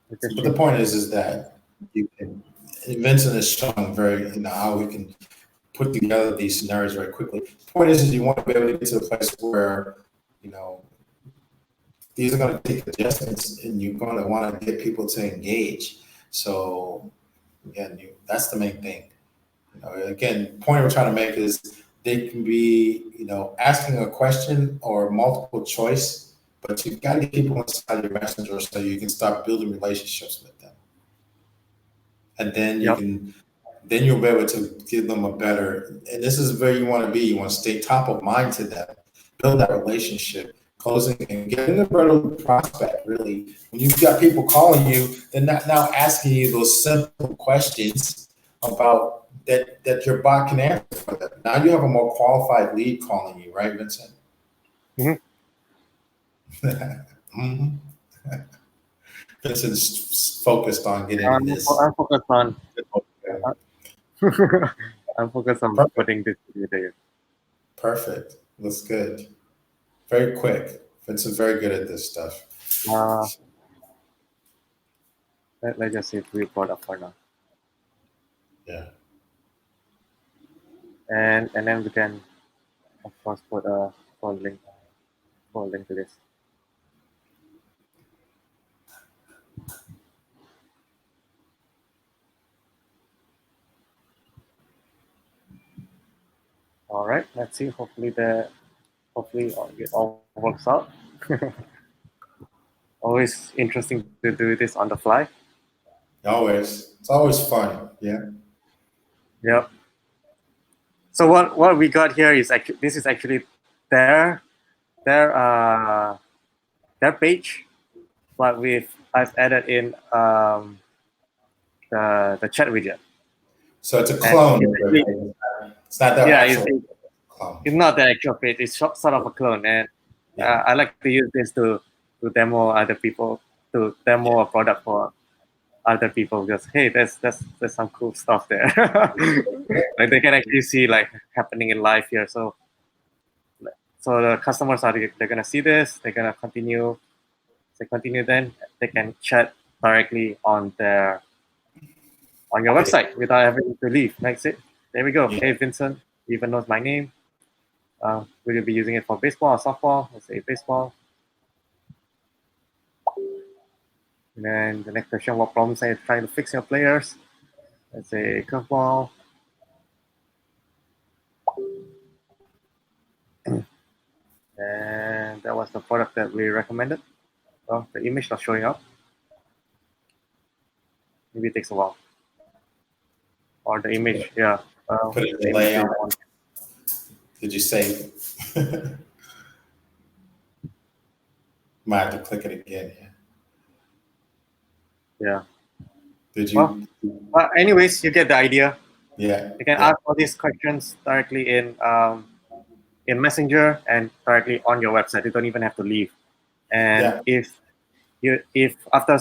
just but the change. point is that you can. Vincent has shown how we can put together these scenarios very quickly. The point is you want to be able to get to a place where you know these are going to take adjustments, and you're going to want to get people to engage. So again, that's the main thing. Again, the point we're trying to make is they can be asking a question or multiple choice, but you've got to get people inside your messenger so you can start building relationships with them, and then Yep. then you'll be able to give them a better, and this is where you want to be. You want to stay top of mind to them, build that relationship, closing and getting a better prospect. Really, when you've got people calling you, they're not now asking you those simple questions about that your bot can answer for them. Now you have a more qualified lead calling you, right, Vincent? Mm-hmm. hmm Vincent's focused on getting this. I'm focused on. I'm focused on Perfect. putting this together. Perfect. Looks good. Very quick. Vincent's very good at this stuff. Uh, let's just say report up for now, Yeah. and then we can of course put a full link to this. All right. Let's see. Hopefully it all works out. Always interesting to do this on the fly. Always. It's always fun. Yeah. Yep. So what we got here is actually this is actually their their uh their page, but I've added in the chat widget. So it's a And clone it's of actually, it. It's not their yeah, actual clone. it's not the actual page. It's sort of a clone, and Yeah. I like to use this to demo other people, to demo a product for other people. Because hey, there's some cool stuff there. Like they can actually see like happening in live here. So the customers they're gonna see this. They're gonna continue. They continue, then they can chat directly on your website without having to leave. That's it. There we go. Yeah. Hey Vincent, even knows my name. Will you be using it for baseball or softball? Let's say baseball. And then the next question, what problems are you trying to fix your players? Let's say curveball. And that was the product that we recommended. Oh, the image not showing up. Maybe it takes a while. Or the image, yeah. Put a The image delay is on on. it. Did you save? Might have to click it again. Yeah. Did Well, you? anyways, you get the idea. Yeah. You can Yeah. ask all these questions directly in Messenger and directly on your website. You don't even have to leave. And Yeah. if after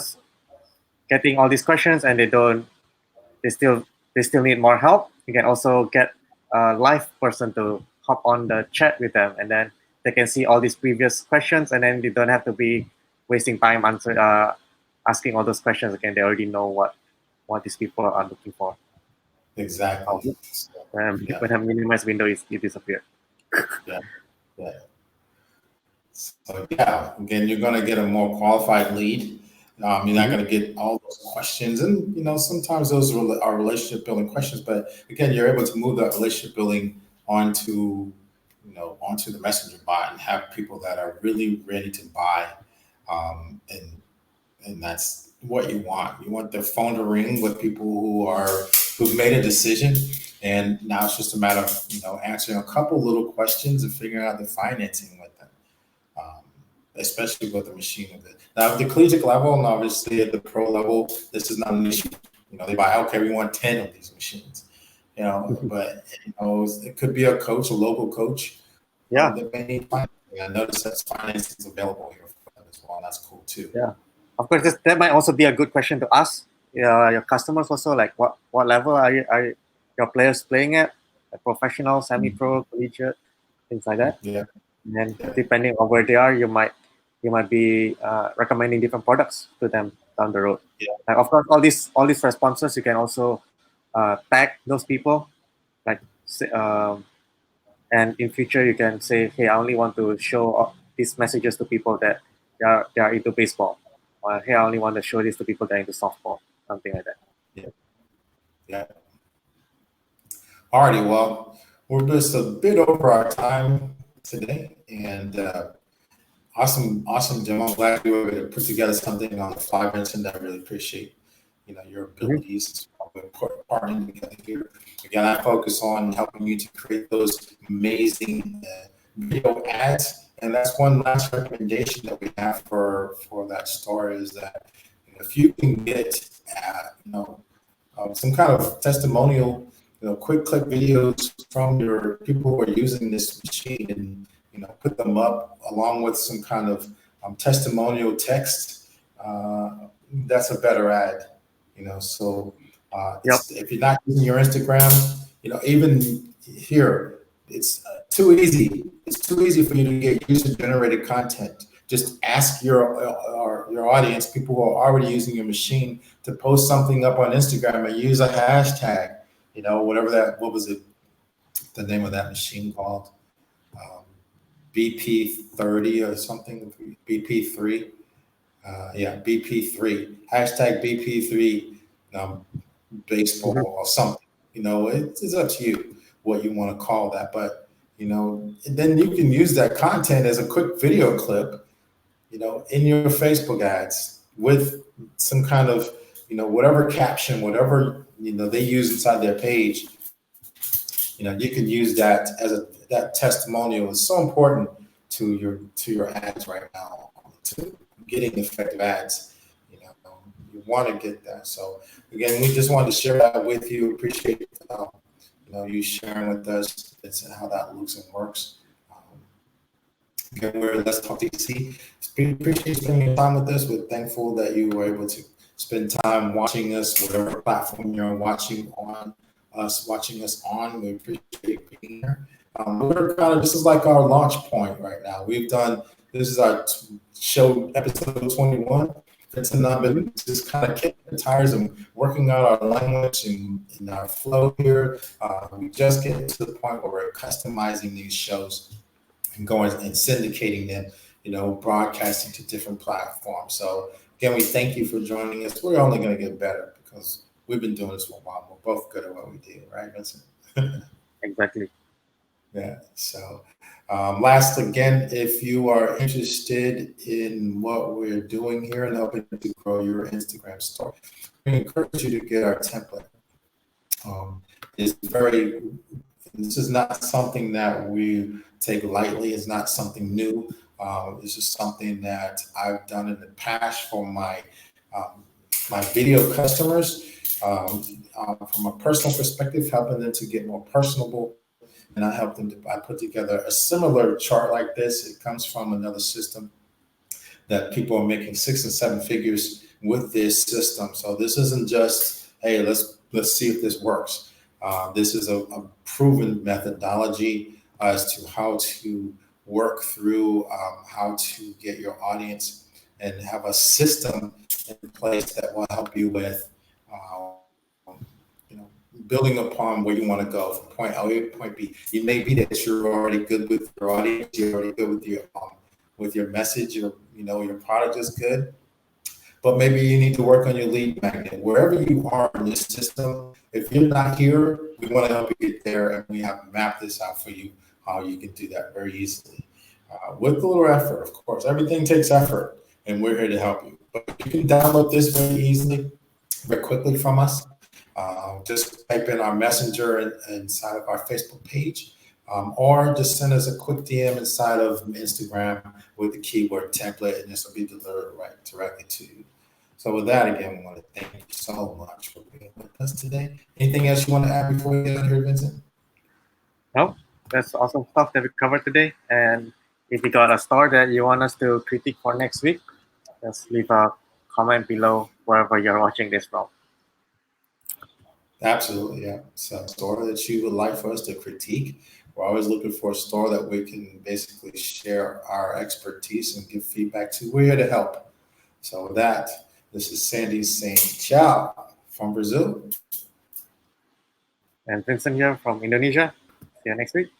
getting all these questions and they still need more help, you can also get a live person to hop on the chat with them, and then they can see all these previous questions, and then they don't have to be wasting time asking all those questions again. They already know what these people are looking for. Oh, Exactly. Yeah. when I minimize window, it disappeared. Yeah. Yeah. So yeah, again, you're going to get a more qualified lead. You're not going to get all those questions, and sometimes those are relationship building questions. But again, you're able to move that relationship building onto the messenger bot and have people that are really ready to buy, and that's what you want. You want their phone to ring with people who've made a decision, and now it's just a matter of answering a couple little questions and figuring out the financing with them, um, especially with the machine of it. Now, at the collegiate level and obviously at the pro level, this is not an issue. They buy, okay, we want 10 of these machines. But it could be a coach, a local coach, Yeah, that may need financing. I noticed that financing is available here for them as well, and that's cool too. yeah. Of course, that might also be a good question to ask your customers also. Like, what level are your players playing at? Like professional, semi-pro, collegiate, things like that. Yeah, And then yeah, depending on where they are, you might be recommending different products to them down the road. yeah, And of course, all these responses you can also tag those people. Like, and in future you can say, hey, I only want to show these messages to people that they are into baseball. Or hey, I only want to show this to people that are into softball, something like that. yeah, yeah. Alrighty, well, we're just a bit over our time today, and awesome, Jim. I'm glad we were able to put together something on the fly, Vincent. I really appreciate your Mhm. abilities. We're partnering together here. Again, I focus on helping you to create those amazing video ads, and that's one last recommendation that we have for that store is that if you can get some kind of testimonial, quick click videos from your people who are using this machine, and put them up along with some kind of testimonial text. That's a better ad. So Yep. if you're not using your Instagram, even here, it's too easy. It's too easy for you to get user generated content. Just ask your audience, people who are already using your machine, to post something up on Instagram and use a hashtag. Whatever what was it? The name of that machine called um, BP30 or something. BP3. Yeah, BP3. Hashtag BP3 baseball Mhm. or something. It's up to you what you want to call that. But then you can use that content as a quick video clip, in your Facebook ads with some kind of, whatever caption, whatever they use inside their page. You can use that as that testimonial is so important to your ads right now, to getting effective ads. You want to get that. So again, we just wanted to share that with you. Appreciate you sharing with us how that looks and works. Again, we're Let's Talk D2C. Appreciate you spending your time with us. We're thankful that you were able to spend time watching us, whatever platform you're watching us on. We appreciate being here. This is like our launch point right now. This is our show episode 21. Vincent and I've been just kind of kicking the tires and working out our language and our flow here. We just get to the point where we're customizing these shows going and syndicating them, broadcasting to different platforms. So again, we thank you for joining us. We're only going to get better because we've been doing this for a while. We're both good at what we do, right, Vincent? Exactly. Yeah. So, last again, if you are interested in what we're doing here and helping to grow your Instagram store, we encourage you to get our template. It's very. This is not something that we take lightly. It's not something new. This is something that I've done in the past for um, my video customers. From a personal perspective, helping them to get more personable, and I helped them. I put together a similar chart like this. It comes from another system that people are making 6 and 7 figures with this system. So this isn't just, hey, let's see if this works. This is a proven methodology as to how to work through, how to get your audience, and have a system in place that will help you with, you know, building upon where you want to go from point A to point B. It may be that you're already good with your audience, you're already good with your message, your product is good, but maybe you need to work on your lead magnet. Wherever you are in this system, if you're not here, we want to help you get there, and we have mapped this out for you how you can do that very easily. With a little effort, of course. Everything takes effort, and we're here to help you. But you can download this very easily, very quickly from us. Just type in our messenger inside of our Facebook page, or just send us a quick DM inside of Instagram with the keyword template, and this will be delivered right directly to you. So with that, again, we want to thank you so much for being with us today. Anything else you want to add before we get out here, Vincent? No, that's awesome stuff that we covered today. And if you got a store that you want us to critique for next week, just leave a comment below wherever you're watching this from. Absolutely, yeah. So, a store that you would like for us to critique. We're always looking for a store that we can basically share our expertise and give feedback to. We're here to help. So, with that, this is Sandy saying ciao from Brazil. And Vincent here from Indonesia. See you next week.